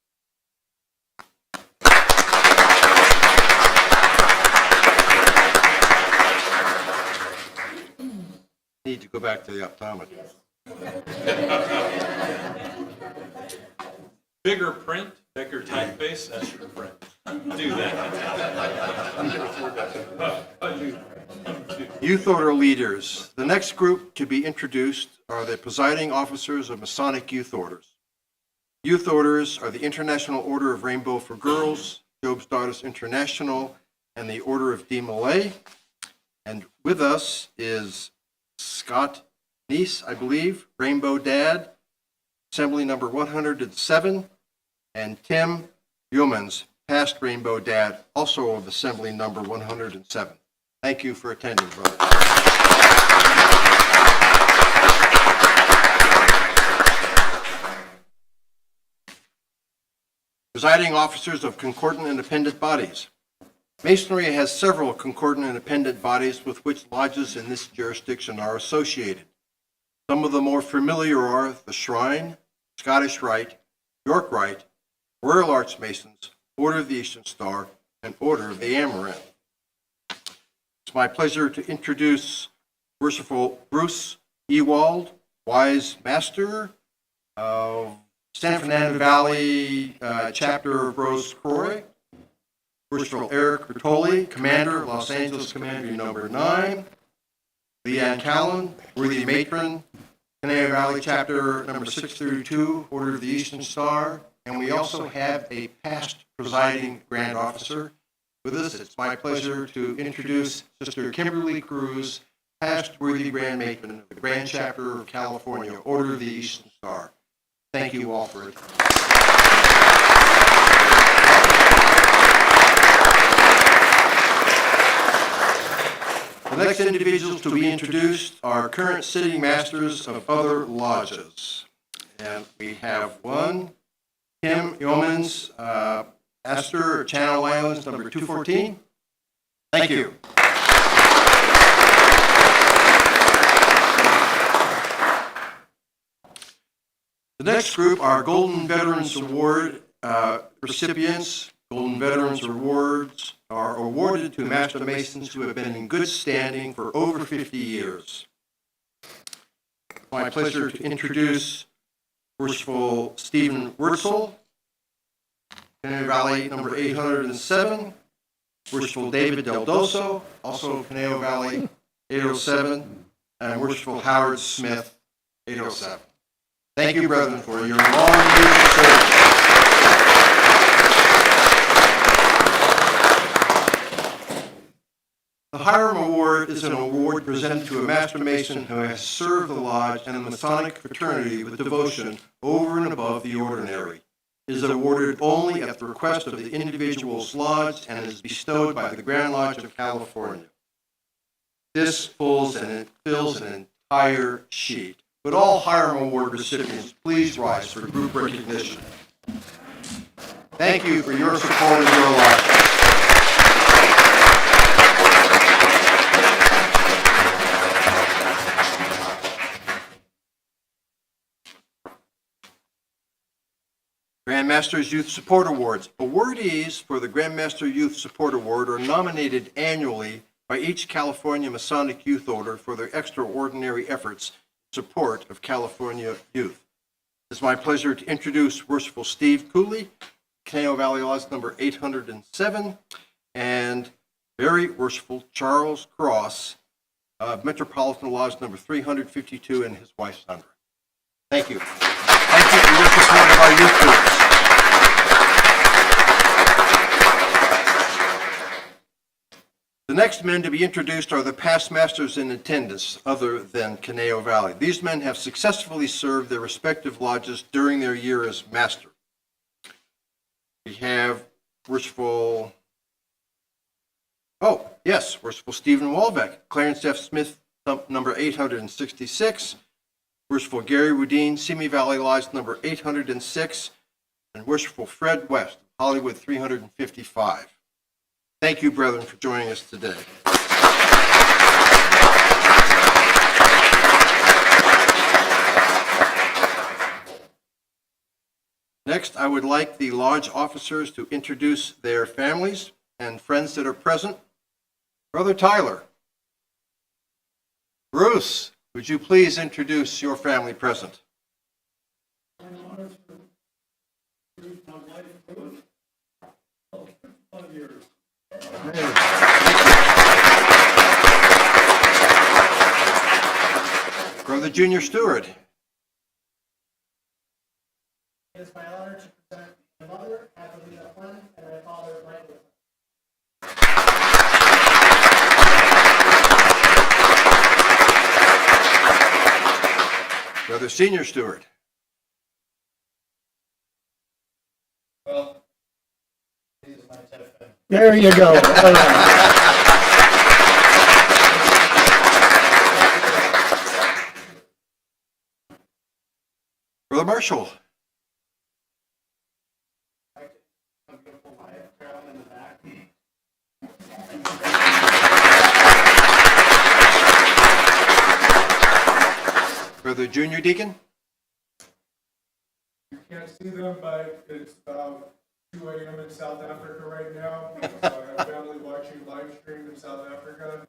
Need to go back to the optometrist. Bigger print, bigger typeface, that's your friend. Do that. Youth Order leaders. The next group to be introduced are the presiding officers of Masonic Youth Orders. Youth Orders are the International Order of Rainbow for Girls, Job's Daughters International, and the Order of D. Malay. And with us is Scott Neese, I believe, Rainbow Dad, Assembly number 107, and Tim Yeomans, past Rainbow Dad, also of Assembly number 107. Thank you for attending, brother. Presiding officers of concordant independent bodies. Masonry has several concordant independent bodies with which lodges in this jurisdiction are associated. Some of the more familiar are the Shrine, Scottish Rite, York Rite, Royal Arch Masons, Order of the Eastern Star, and Order of the Amaranth. It's my pleasure to introduce Worshipful Bruce Ewald, Wise Master of San Fernando Valley Chapter of Rose Croix, Worshipful Eric Bertoli, Commander, Los Angeles Commandery Number 9, Leanne Callan, Worthy Matron, Conejo Valley Chapter Number 632, Order of the Eastern Star, and we also have a past presiding Grand Officer with us. It's my pleasure to introduce Sister Kimberly Cruz, past Worthy Grand Matron of the Grand Chapter of California, Order of the Eastern Star. Thank you all for it. The next individuals to be introduced are current sitting masters of other lodges. And we have one, Tim Yeomans, Master of Channel Islands, number 214. Thank you. The next group are Golden Veterans Award recipients, Golden Veterans Awards, are awarded to Master Masons who have been in good standing for over 50 years. It's my pleasure to introduce Worshipful Stephen Wurzel, Conejo Valley number 807, Worshipful David Del Doso, also Conejo Valley 807, and Worshipful Howard Smith 807. Thank you, brethren, for your long years of service. The Hiram Award is an award presented to a Master Mason who has served the Lodge and the Masonic fraternity with devotion over and above the ordinary. It is awarded only at the request of the individual's lodge and is bestowed by the Grand Lodge of California. This fills an entire sheet. Would all Hiram Award recipients please rise for group recognition? Thank you for your support of your lodge. Grandmaster's Youth Support Awards. Awardees for the Grandmaster Youth Support Award are nominated annually by each California Masonic Youth Order for their extraordinary efforts in support of California youth. It's my pleasure to introduce Worshipful Steve Cooley, Conejo Valley Lodge number 807, and Very Worshipful Charles Cross, Metropolitan Lodge number 352, and his wife Sandra. Thank you. Thank you for your support of our youth groups. The next men to be introduced are the past masters in attendance other than Conejo Valley. These men have successfully served their respective lodges during their year as master. We have Worshipful Stephen Walbeck, Clarence F. Smith, number 866, Worshipful Gary Rudine, Simi Valley Lodge number 806, and Worshipful Fred West, Hollywood 355. Thank you, brethren, for joining us today. Next, I would like the lodge officers to introduce their families and friends that are present. Brother Tyler. Bruce, would you please introduce your family present? Brother Junior Stewart. It is my honor to present my mother, Adelina Flynn, and my father, Michael. Brother Senior Stewart. Well, these are my 10 friends. There you go. All right. Brother Marshall. My beautiful wife, Carolyn, in the back. Brother Junior Deacon. You can't see them, but it's about 2 a.m. in South Africa right now. So I have family watching live stream in South Africa,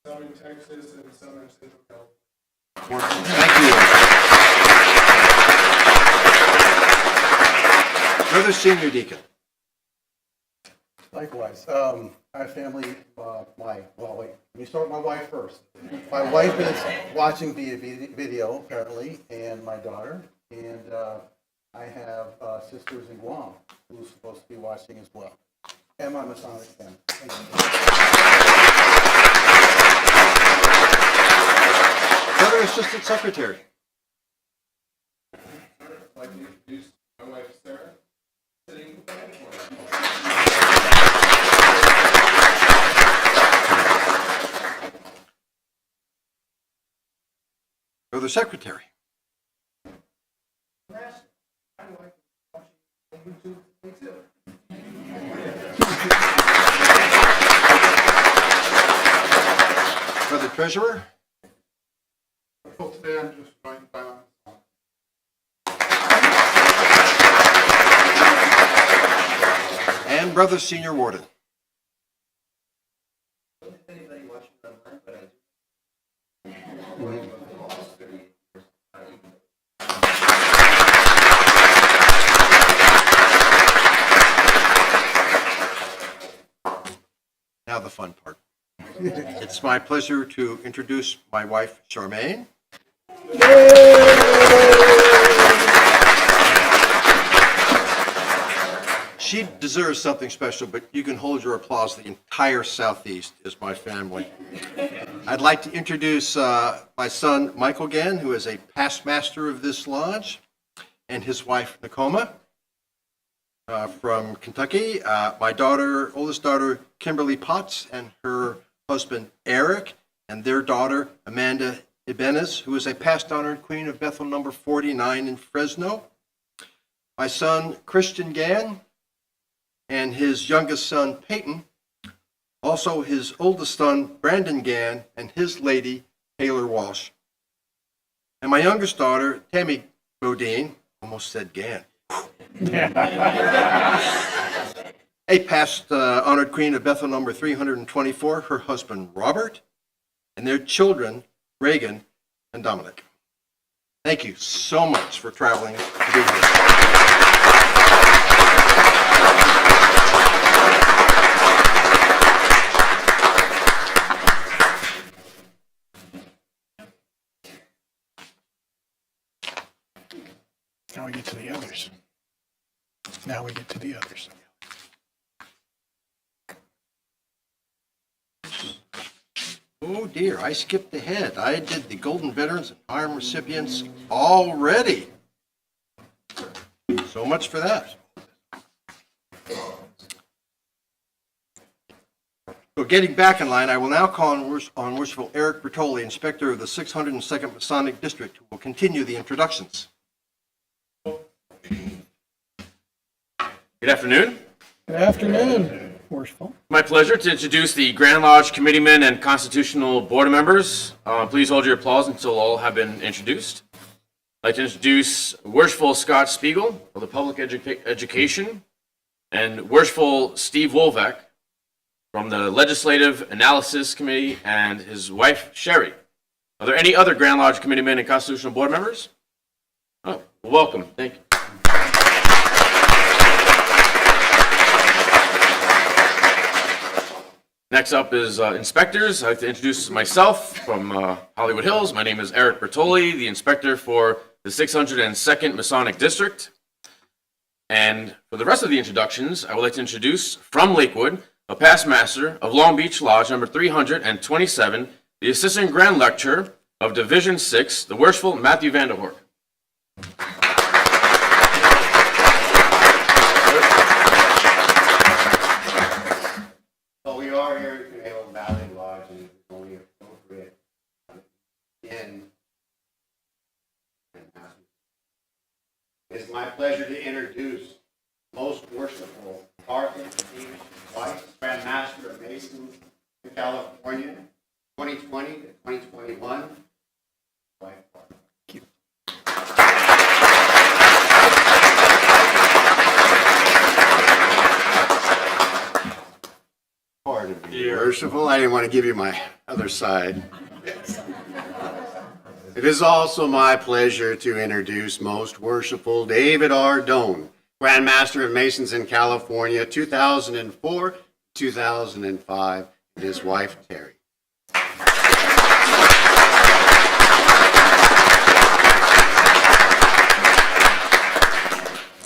some in Texas, and some in Central California. Thank you. Brother Senior Deacon. Likewise, I have family, let me start with my wife first. My wife is watching via video, apparently, and my daughter, and I have sisters in Guam who's supposed to be watching as well, and my Masonic family. Thank you. Brother Assistant Secretary. I'd like to introduce my wife, Sarah, sitting in the corner. Brother Secretary. Brother Treasurer. Folks, I'm just joined by and brother senior warden. Now the fun part. It's my pleasure to introduce my wife, Charmaine. She deserves something special, but you can hold your applause. The entire Southeast is my family. I'd like to introduce my son, Michael Gann, who is a past master of this lodge, and his wife, Nakoma, from Kentucky. My daughter, oldest daughter, Kimberly Potts, and her husband, Eric, and their daughter, Amanda Ibanez, who is a past honored Queen of Bethel number 49 in Fresno. My son, Christian Gann, and his youngest son, Peyton. Also his oldest son, Brandon Gann, and his lady, Taylor Walsh. And my youngest daughter, Tammy Bodine, almost said Gann. A past honored Queen of Bethel number 324, her husband, Robert, and their children, Reagan and Dominic. Thank you so much for traveling to be here. Now we get to the others. Now we get to the others. Oh dear, I skipped ahead. I did the Golden Veterans and Arm recipients already. So much for that. So getting back in line, I will now call on Worshipful Eric Bertoli, Inspector of the 602nd Masonic District, who will continue the introductions. Good afternoon. Good afternoon, Worshipful. My pleasure to introduce the Grand Lodge Committeemen and Constitutional Board members. Please hold your applause until all have been introduced. I'd like to introduce Worshipful Scott Spiegel of the Public Education and Worshipful Steve Wolvack from the Legislative Analysis Committee and his wife, Sherry. Are there any other Grand Lodge Committeemen and Constitutional Board members? Oh, well, welcome. Thank you. Next up is inspectors. I'd like to introduce myself from Hollywood Hills. My name is Eric Bertoli, the inspector for the 602nd Masonic District. And for the rest of the introductions, I would like to introduce from Lakewood, a past master of Long Beach Lodge number 327, the assistant grand lecturer of Division 6, the Worshipful Matthew Vanderhoek. Well, we are here at Conejo Valley Lodge, and it's only appropriate it's my pleasure to introduce Most Worshipful Arthur H. Weiss, Grand Master of Masons in California, 2020 to 2021. Pardon me, Worshipful, I didn't want to give you my other side. It is also my pleasure to introduce Most Worshipful David R. Doan, Grand Master of Masons in California, 2004, 2005, and his wife, Terry.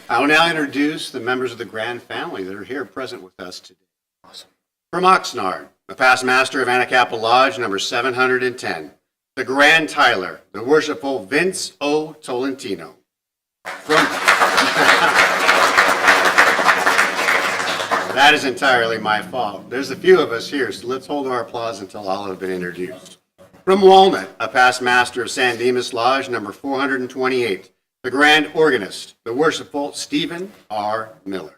I will now introduce the members of the Grand family that are here present with us today. Awesome. From Oxnard, the past master of Anacapa Lodge, number 710, the Grand Tyler, the Worshipful Vince O. Tolentino. That is entirely my fault. There's a few of us here, so let's hold our applause until all have been introduced. From Walnut, a past master of San Dimas Lodge, number 428, the Grand Organist, the Worshipful Stephen R. Miller.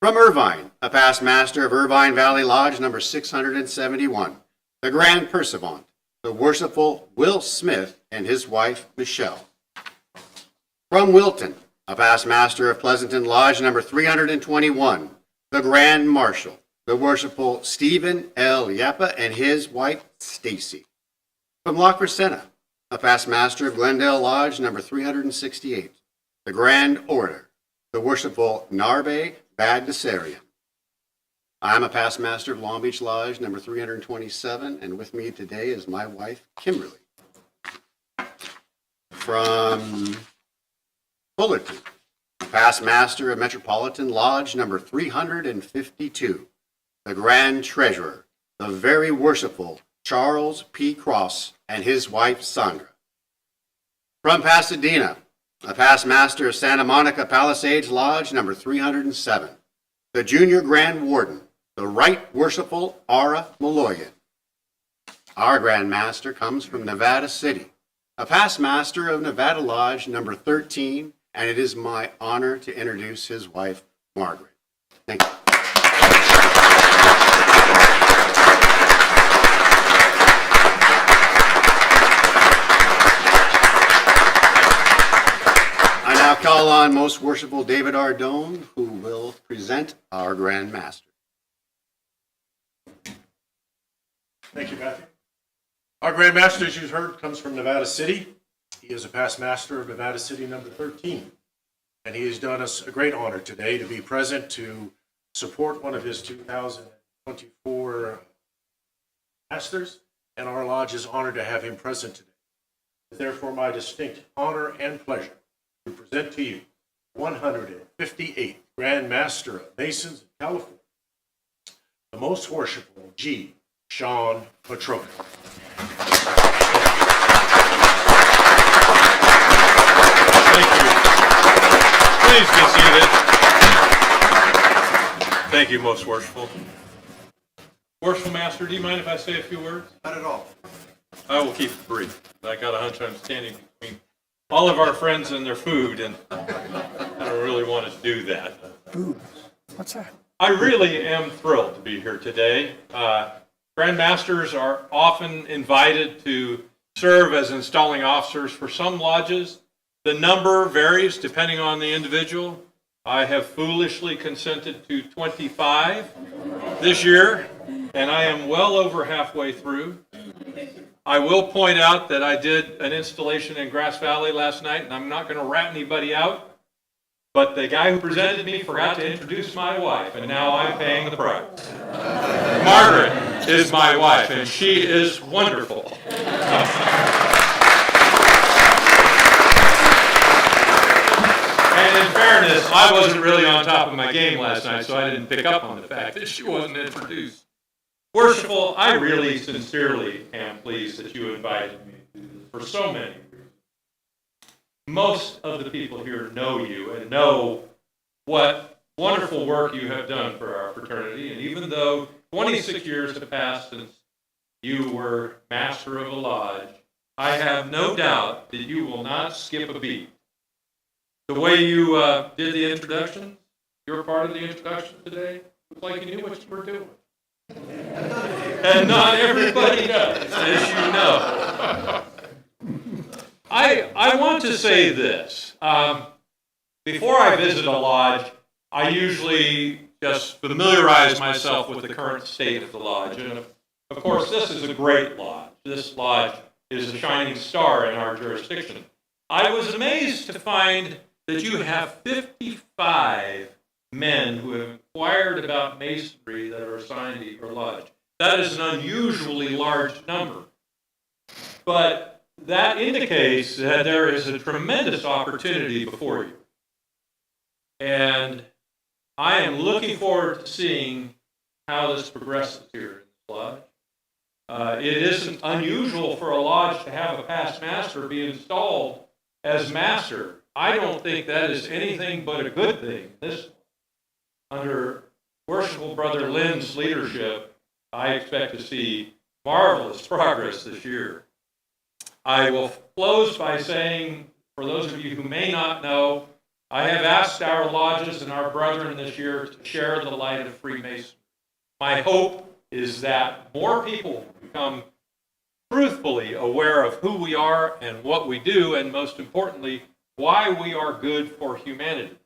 From Irvine, a past master of Irvine Valley Lodge, number 671, the Grand Perseverant, the Worshipful Will Smith and his wife, Michelle. From Wilton, a past master of Pleasanton Lodge, number 321, the Grand Marshal, the Worshipful Stephen L. Yappa and his wife Stacy. From La Crescenta, a past master of Glendale Lodge number 368, the Grand Order, the Worshipful Narbe Bagdasarian. I'm a past master of Long Beach Lodge number 327, and with me today is my wife, Kimberly. From Fullerton, past master of Metropolitan Lodge number 352, the Grand Treasurer, the Very Worshipful Charles P. Cross and his wife, Sandra. From Pasadena, a past master of Santa Monica Palisades Lodge number 307, the Junior Grand Warden, the Right Worshipful Ara Maloyan. Our Grand Master comes from Nevada City, a past master of Nevada Lodge number 13, and it is my honor to introduce his wife, Margaret. Thank you. I now call on Most Worshipful David Ardone, who will present our Grand Master. Thank you, Matthew. Our Grand Master, as you heard, comes from Nevada City. He is a past master of Nevada City number 13. And he has done us a great honor today to be present to support one of his 2024 masters. And our lodge is honored to have him present today. It's therefore my distinct honor and pleasure to present to you 158th Grand Master of Masons in California, the Most Worshipful G. Sean Petroka. Thank you. Please be seated. Thank you, Most Worshipful. Worshipful Master, do you mind if I say a few words? Not at all. I will keep it brief. I got a hunch I'm standing between all of our friends and their food, and I don't really want to do that. Food. What's that? I really am thrilled to be here today. Grand Masters are often invited to serve as installing officers for some lodges. The number varies depending on the individual. I have foolishly consented to 25 this year, and I am well over halfway through. I will point out that I did an installation in Grass Valley last night, and I'm not going to rat anybody out, but the guy who presented me forgot to introduce my wife, and now I'm paying the price. Margaret is my wife, and she is wonderful. And in fairness, I wasn't really on top of my game last night, so I didn't pick up on the fact that she wasn't introduced. Worshipful, I really sincerely am pleased that you invited me to do this for so many reasons. Most of the people here know you and know what wonderful work you have done for our fraternity, and even though 26 years have passed since you were master of a lodge, I have no doubt that you will not skip a beat. The way you did the introduction, your part of the introduction today, was like you knew what you were doing. And not everybody does, as you know. I want to say this. Before I visit a lodge, I usually just familiarize myself with the current state of the lodge. And of course, this is a great lodge. This lodge is a shining star in our jurisdiction. I was amazed to find that you have 55 men who have inquired about masonry that are assigned to your lodge. That is an unusually large number. But that indicates that there is a tremendous opportunity before you. And I am looking forward to seeing how this progresses here in this lodge. It isn't unusual for a lodge to have a past master be installed as master. I don't think that is anything but a good thing. Under Worshipful Brother Lynn's leadership, I expect to see marvelous progress this year. I will close by saying, for those of you who may not know, I have asked our lodges and our brethren this year to share the light of Freemasonry. My hope is that more people become truthfully aware of who we are and what we do, and most importantly, why we are good for humanity.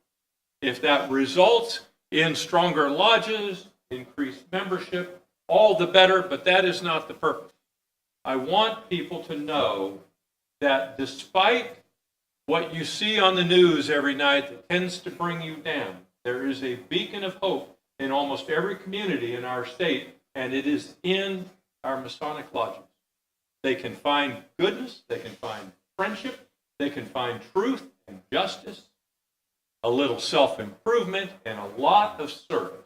If that results in stronger lodges, increased membership, all the better, but that is not the purpose. I want people to know that despite what you see on the news every night that tends to bring you down, there is a beacon of hope in almost every community in our state, and it is in our Masonic lodges. They can find goodness, they can find friendship, they can find truth and justice, a little self-improvement, and a lot of service.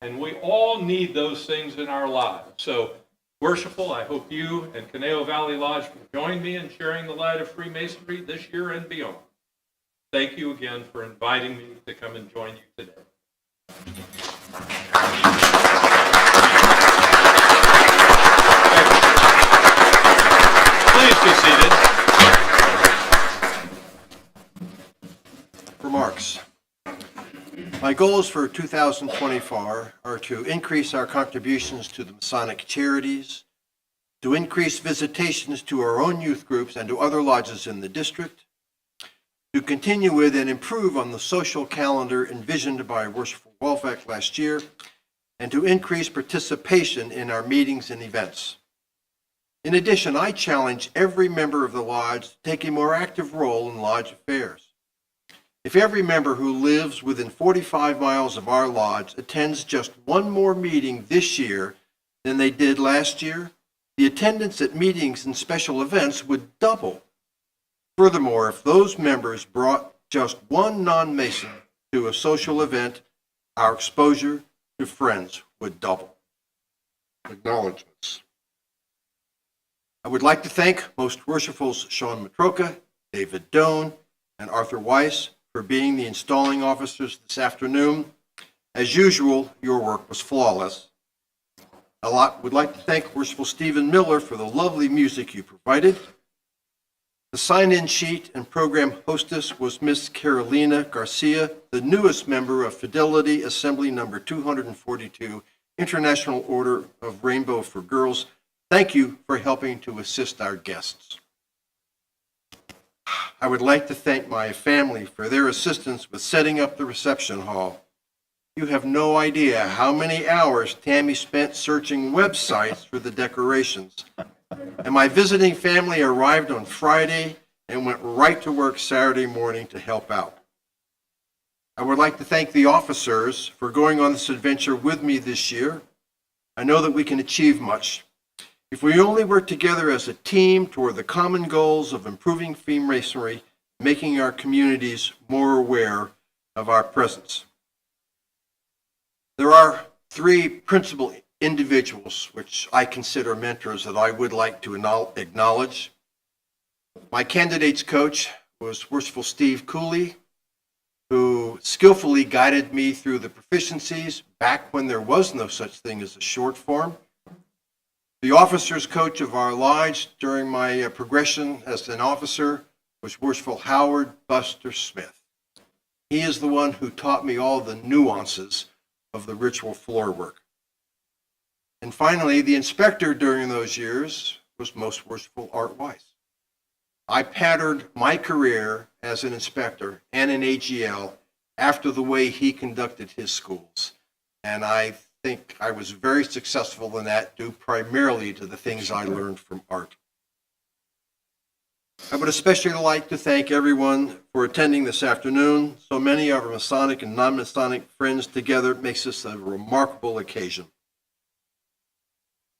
And we all need those things in our lives. So, Worshipful, I hope you and Conejo Valley Lodge will join me in sharing the light of Freemasonry this year and beyond. Thank you again for inviting me to come and join you today. Please be seated. Remarks. My goals for 2024 are to increase our contributions to the Masonic charities, to increase visitations to our own youth groups and to other lodges in the district, to continue with and improve on the social calendar envisioned by Worshipful Wolfeck last year, and to increase participation in our meetings and events. In addition, I challenge every member of the lodge to take a more active role in lodge affairs. If every member who lives within 45 miles of our lodge attends just one more meeting this year than they did last year, the attendance at meetings and special events would double. Furthermore, if those members brought just one non-Mason to a social event, our exposure to friends would double. Acknowledgements. I would like to thank Most Worshipfuls Sean Matroka, David Doan, and Arthur Weiss for being the installing officers this afternoon. As usual, your work was flawless. I would like to thank Worshipful Stephen Miller for the lovely music you provided. The sign-in sheet and program hostess was Miss Carolina Garcia, the newest member of Fidelity Assembly number 242, International Order of Rainbow for Girls. Thank you for helping to assist our guests. I would like to thank my family for their assistance with setting up the reception hall. You have no idea how many hours Tammy spent searching websites for the decorations. And my visiting family arrived on Friday and went right to work Saturday morning to help out. I would like to thank the officers for going on this adventure with me this year. I know that we can achieve much if we only work together as a team toward the common goals of improving Freemasonry, making our communities more aware of our presence. There are three principal individuals which I consider mentors that I would like to acknowledge. My candidates coach was Worshipful Steve Cooley, who skillfully guided me through the proficiencies back when there was no such thing as a short form. The officers coach of our lodge during my progression as an officer was Worshipful Howard Buster Smith. He is the one who taught me all the nuances of the ritual floor work. And finally, the inspector during those years was Most Worshipful Art Weiss. I patterned my career as an inspector and an AGL after the way he conducted his schools. And I think I was very successful in that, due primarily to the things I learned from Art. I would especially like to thank everyone for attending this afternoon. So many of our Masonic and non-Masonic friends together makes this a remarkable occasion.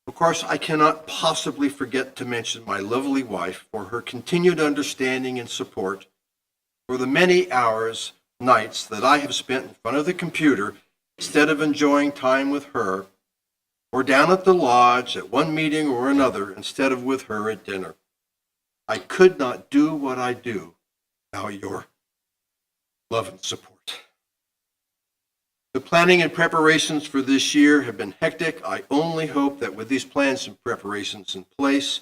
Of course, I cannot possibly forget to mention my lovely wife for her continued understanding and support for the many hours, nights that I have spent in front of the computer instead of enjoying time with her, or down at the lodge at one meeting or another instead of with her at dinner. I could not do what I do without your love and support. The planning and preparations for this year have been hectic. I only hope that with these plans and preparations in place,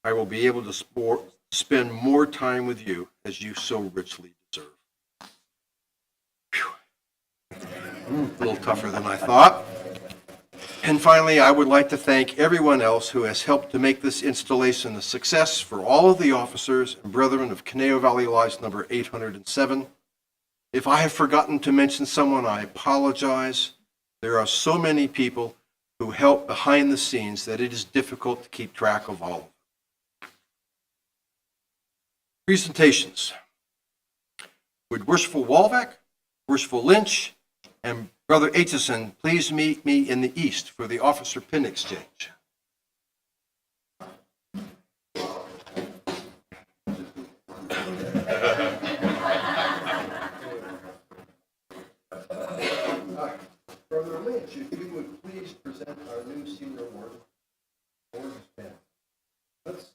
I will be able to spend more time with you as you so richly deserve. A little tougher than I thought. And finally, I would like to thank everyone else who has helped to make this installation a success for all of the officers and brethren of Conejo Valley Lodge number 807. If I have forgotten to mention someone, I apologize. There are so many people who help behind the scenes that it is difficult to keep track of all of them. Presentations. Would Worshipful Walbeck, Worshipful Lynch, and Brother Aitchison please meet me in the east for the officer pin exchange? Brother Lynch, if you would please present our new senior award. Let's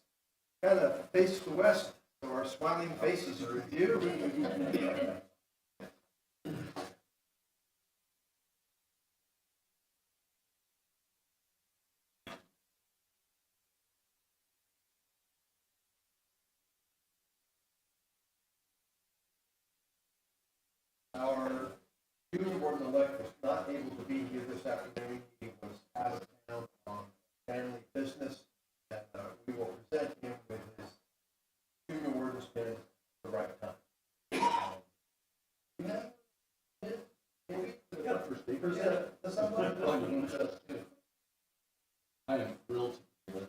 kind of face the west so our smiling faces are with you. Our junior warden-elect was not able to be here this afternoon. He was out of town on family business, and we will present him with his junior warden's pin at the right time. I am thrilled to do this.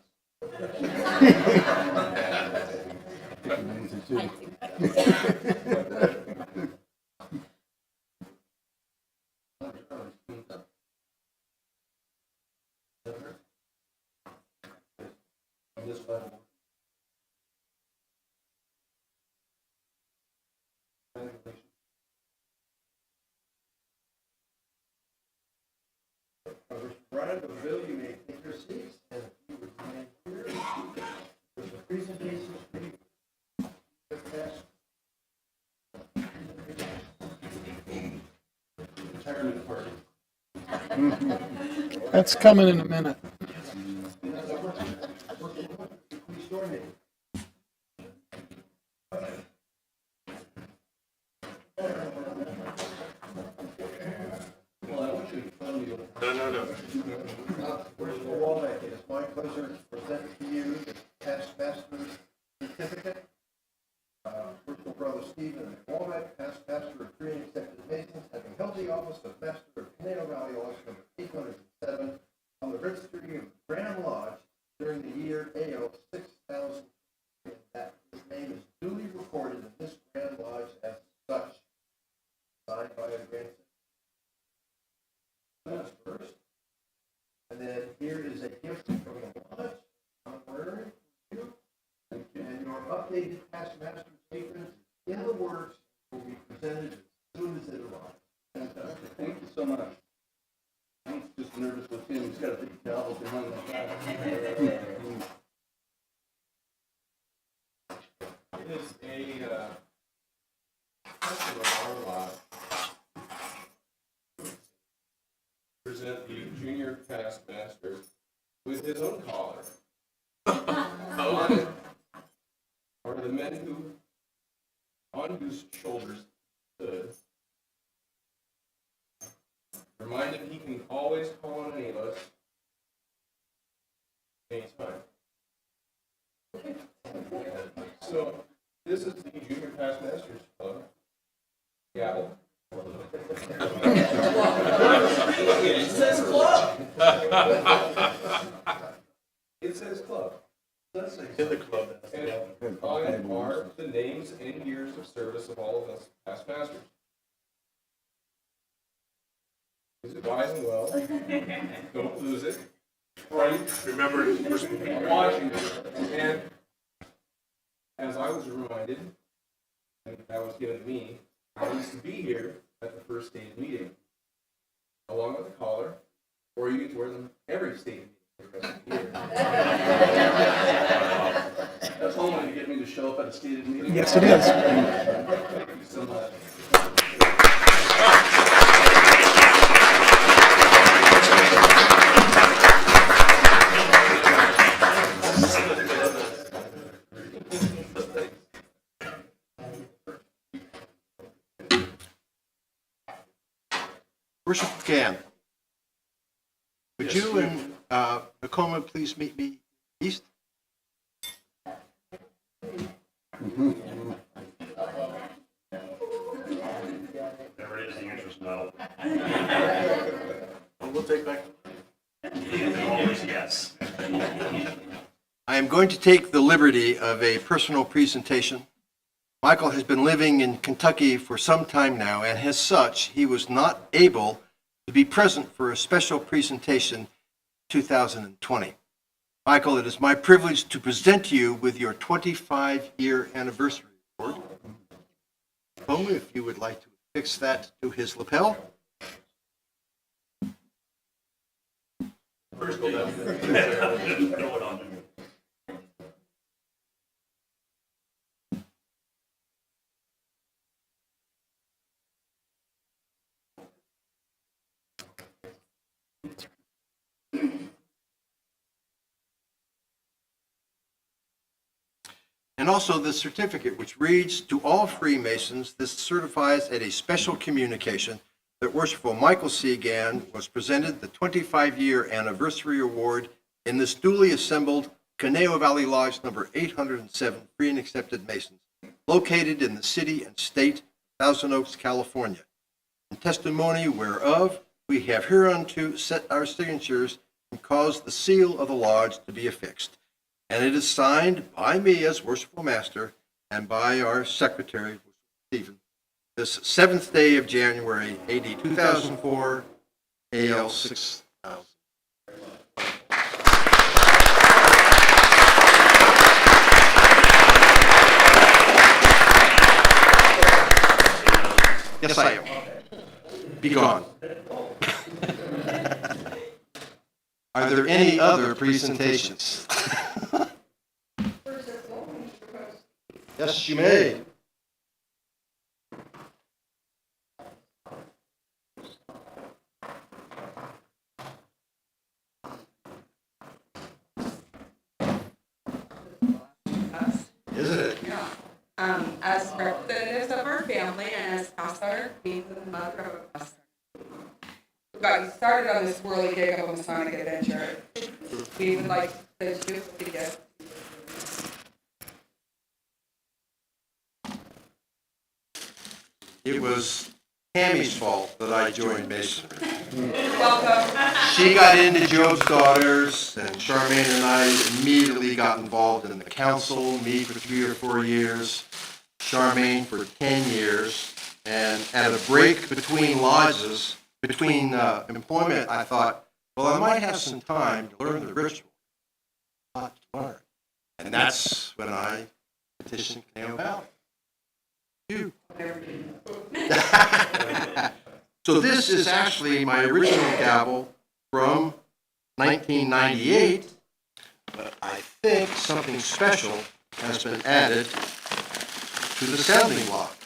Brian of Bill, you may take your seats, and if you would remain here, there's a presentation for you. Retirement party. That's coming in a minute. Please join me. Worshipful Walbeck, it is my pleasure to present to you the past master's certificate. Worshipful Brother Stephen Walbeck, past pastor of 3 Executive Masons, having held the office of master of Conejo Valley Lodge number 807 on the registry of Grand Lodge during the year AO 6000, and that his name is duly recorded in this Grand Lodge as such. Signed by the Grand That's first. And then here is a gift from the lodge, honorary for you. And your updated past master statement in the works will be presented as soon as it arrives. Fantastic. Thank you so much. I'm just nervous with him. He's got a big gavel behind the back. It is a custom of our lot. Present the junior past master with his own collar. On it are the men on whose shoulders stood. Reminded he can always call on any of us anytime. So this is the junior past masters club. Gavel. It says club. It says club. That's the club. And on it are the names and years of service of all of us past masters. Use it wise and well. Don't lose it. Right? Remember, I'm watching it. And as I was reminded, and that was given to me, I used to be here at the first state meeting, along with the collar, or you get to wear them every state meeting for the rest of the year. That's only to get me to show up at a stated meeting. Yes, it is. Thank you so much. Worshipful Can, would you and Nakoma please meet me east? We'll take back. Yes. I am going to take the liberty of a personal presentation. Michael has been living in Kentucky for some time now, and as such, he was not able to be present for a special presentation in 2020. Michael, it is my privilege to present you with your 25-year anniversary award. Bo, if you would like to fix that to his lapel. And also the certificate, which reads, "To all Freemasons, this certifies at a special communication that Worshipful Michael C. Gann was presented the 25-year anniversary award in this duly assembled Conejo Valley Lodge number 807 Free and Accepted Masons, located in the city and state of Thousand Oaks, California. In testimony whereof, we have hereunto set our signatures and caused the seal of the lodge to be affixed. And it is signed by me as Worshipful Master and by our Secretary, Stephen, this 7th day of January, AD 2004, AL 6000. Yes, I am. Be gone. Are there any other presentations? Yes, you may. Isn't it? Yeah. As representatives of our family and as pastor, being the mother of a pastor, we got started on this whirly gig of a Masonic adventure. We would like to do the gift. It was Tammy's fault that I joined Masonry. Welcome. She got into Job's Daughters, and Charmaine and I immediately got involved in the council, me for 3 or 4 years, Charmaine for 10 years, and at a break between lodges, between employment, I thought, well, I might have some time to learn the ritual. A lot to learn. And that's when I petitioned Conejo Valley. You. So this is actually my original gavel from 1998, but I think something special has been added to the sounding block.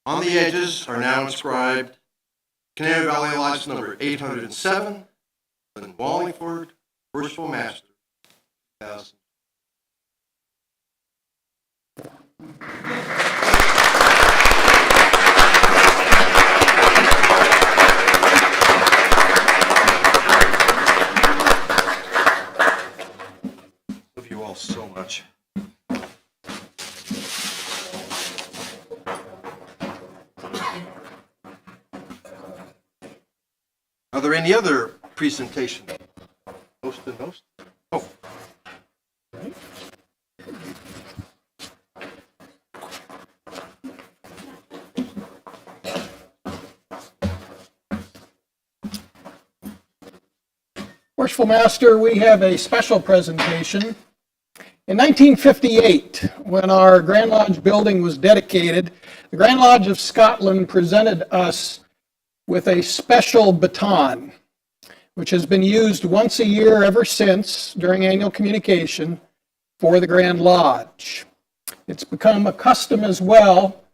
On the edges are now inscribed Conejo Valley Lodge number 807, in Wallingford, Worshipful Master, 2000. Love you all so much. Are there any other presentations? Most and most? Oh. Worshipful Master, we have a special presentation. In 1958, when our Grand Lodge building was dedicated, the Grand Lodge of Scotland presented us with a special baton, which has been used once a year ever since during annual communication for the Grand Lodge. It's become a custom as well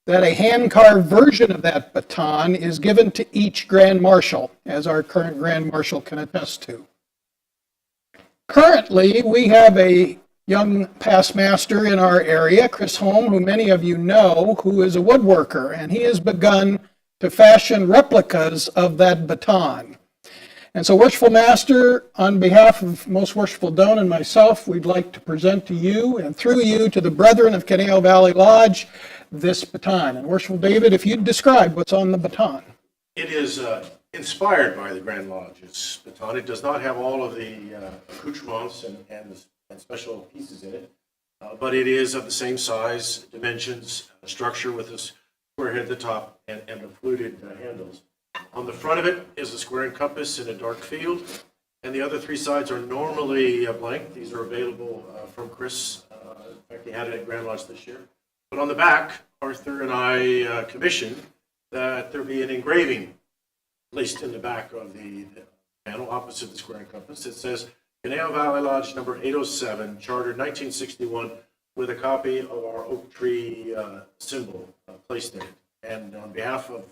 that a hand-carved version of that baton is given to each Grand Marshal, as our current Grand Marshal can attest to. Currently, we have a young past master in our area, Chris Holm, who many of you know, who is a woodworker, and he has begun to fashion replicas of that baton. And so, Worshipful Master, on behalf of Most Worshipful Doan and myself, we'd like to present to you and through you to the brethren of Conejo Valley Lodge this baton. And Worshipful David, if you'd describe what's on the baton. It is inspired by the Grand Lodge's baton. It does not have all of the accoutrements and special pieces in it, but it is of the same size, dimensions, structure with a square head at the top and the fluted handles. On the front of it is a square and compass in a dark field, and the other three sides are normally blank. These are available from Chris. In fact, he had it at Grand Lodge this year. But on the back, Arthur and I commissioned that there be an engraving placed in the back of the panel opposite the square and compass. It says, Conejo Valley Lodge number 807, chartered 1961, with a copy of our oak tree symbol placed in it. And on behalf of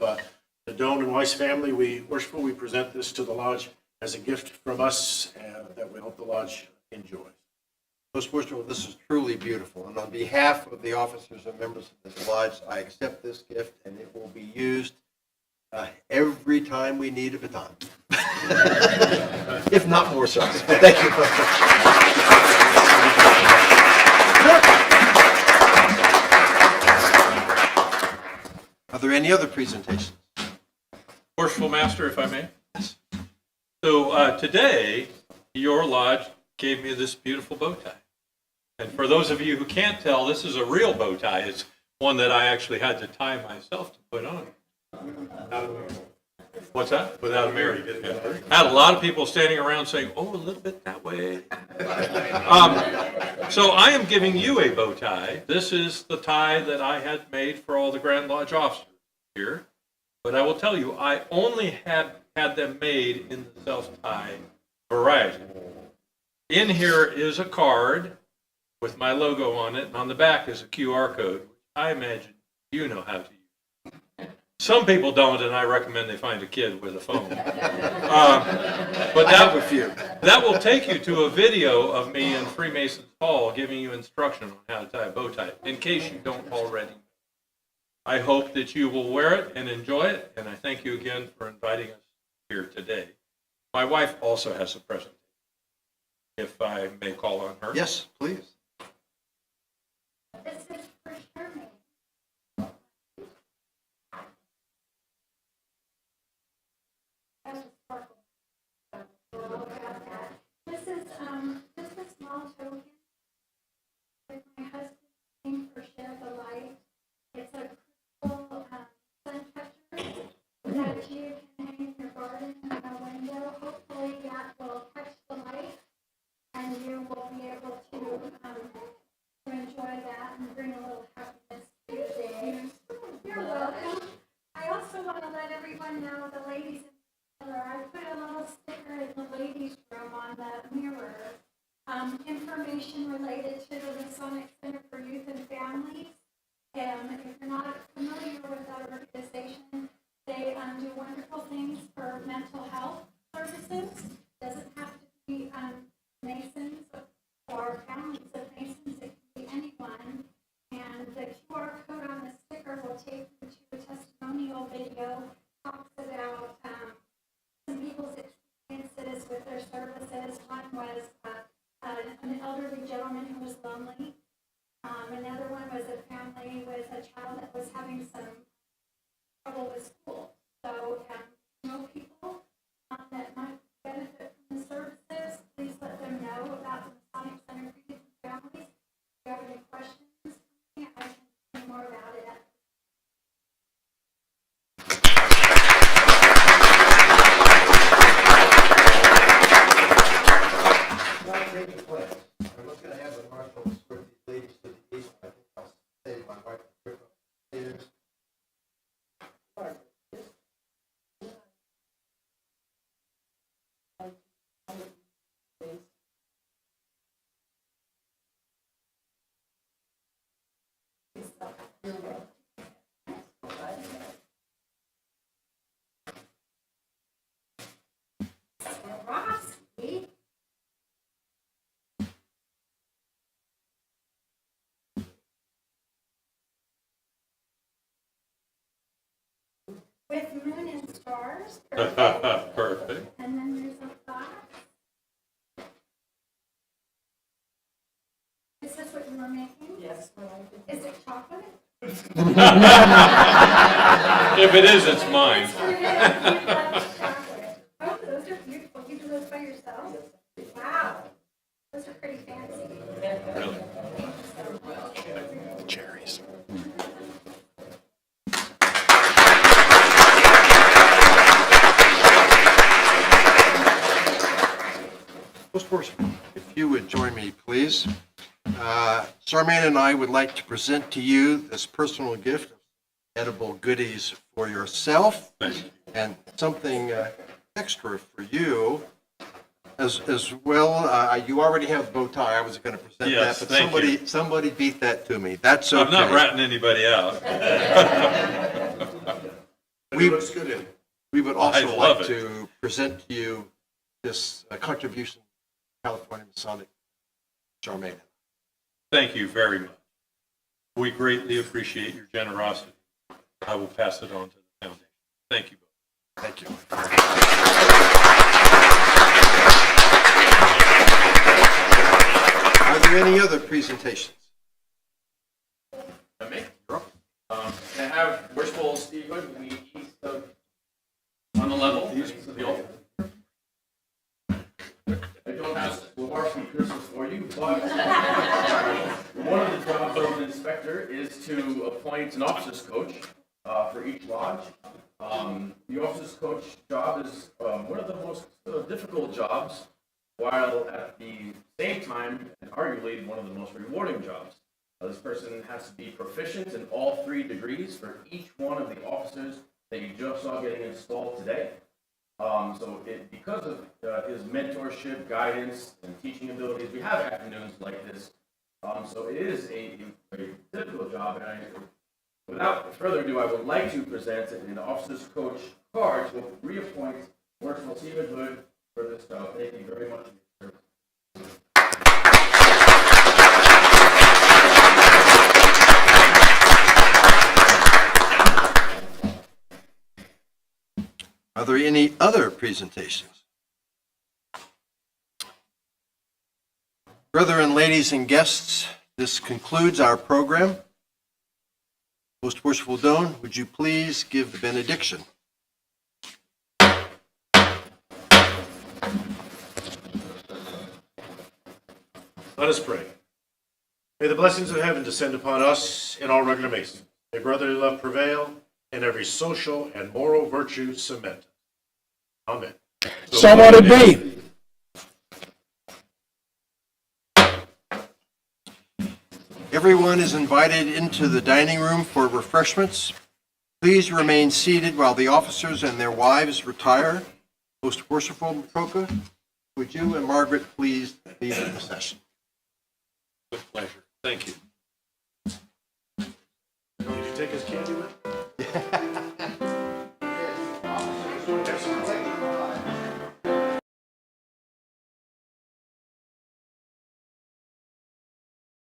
the Doan and Weiss family, we present this to the lodge as a gift from us that we hope the lodge enjoys. Most worshipful, this is truly beautiful, and on behalf of the officers and members of this lodge, I accept this gift, and it will be used every time we need a baton. If not more so. Thank you. Are there any other presentations? Worshipful Master, if I may. So today, your lodge gave me this beautiful bow tie. And for those of you who can't tell, this is a real bow tie. It's one that I actually had to tie myself to put on. What's that? Without a mirror. Yeah. I had a lot of people standing around saying, oh, a little bit that way. So I am giving you a bow tie. This is the tie that I had made for all the Grand Lodge officers here. But I will tell you, I only had them made in the self-tie variety. In here is a card with my logo on it, and on the back is a QR code, which I imagine you know how to use. Some people don't, and I recommend they find a kid with a phone. But that will take you to a video of me in Freemasons Hall giving you instruction on how to tie a bow tie, in case you don't already. I hope that you will wear it and enjoy it, and I thank you again for inviting us here today. My wife also has a present, if I may call on her. Yes, please. This is for Sherman. This is just a small token with my husband's name for Share the Light. It's a crystal sun catcher that you can hang in your garden in a window. Hopefully that will catch the light and you will be able to enjoy that and bring a little happiness to your day. You're welcome. I also want to let everyone know, the ladies in particular, I put a little sticker in the ladies' room on the mirror. Information related to the Masonic Center for Youth and Families. If you're not familiar with that organization, they do wonderful things for mental health services. Doesn't have to be Masons or families of Masons. It can be anyone. And the QR code on the sticker will take you to a testimonial video. Talks about some people's experiences with their services. One was an elderly gentleman who was lonely. Another one was a family with a child that was having some trouble with school. So, know people that might benefit from the services, please let them know about the Masonic Center for Youth and Families. If you have any questions, I can say more about it. Not take the plans. I was going to have the marshal escort these ladies to the east. I think I'll save my wife a trip upstairs. With moon and stars. Perfect. And then there's If it is, it's mine. Oh, those are beautiful. You do those by yourself? Wow. Those are pretty fancy. Cherries. Most worshipful, if you would join me, please. Sarman and I would like to present to you this personal gift of edible goodies for yourself and something extra for you as well. You already have the bow tie. I was going to present Yes, that, but thank somebody beat that to me. That's okay. I'm not ratting anybody out. It looks good in it. We would I also love like it. to present to you this contribution to California Masonic Charmaine. Thank you very much. We greatly appreciate your generosity. I will pass it on to the foundation. Thank you both. Thank you. Are there any other presentations? Me? Can I have worshipful Steve Wood in the east of, on the level, east of the altar? I don't have some Christmas for you, but one of the jobs of an inspector is to appoint an officers coach for each lodge. The officers coach job is one of the most difficult jobs, while at the same time, and arguably one of the most rewarding jobs. This person has to be proficient in all 3 degrees for each one of the officers that you just saw getting installed today. Because of his mentorship, guidance, and teaching abilities, we have afternoons like this. So it is a very difficult job, and without further ado, I would like to present an officer's coach card to reappoint Worshipful Stephen Hood for this job. Thank you very much for your service. Are there any other presentations? Brethren, ladies, and guests, this concludes our program. Most worshipful Doan, would you please give the benediction? Let us pray. May the blessings of heaven descend upon us and all regular Masons. May brotherly love prevail and every social and moral virtue cement. Amen. So let it be. Everyone is invited into the dining room for refreshments. Please remain seated while the officers and their wives retire. Most worshipful Proka, would you and Margaret please lead the procession? With pleasure. Thank you. Did you take his candy with?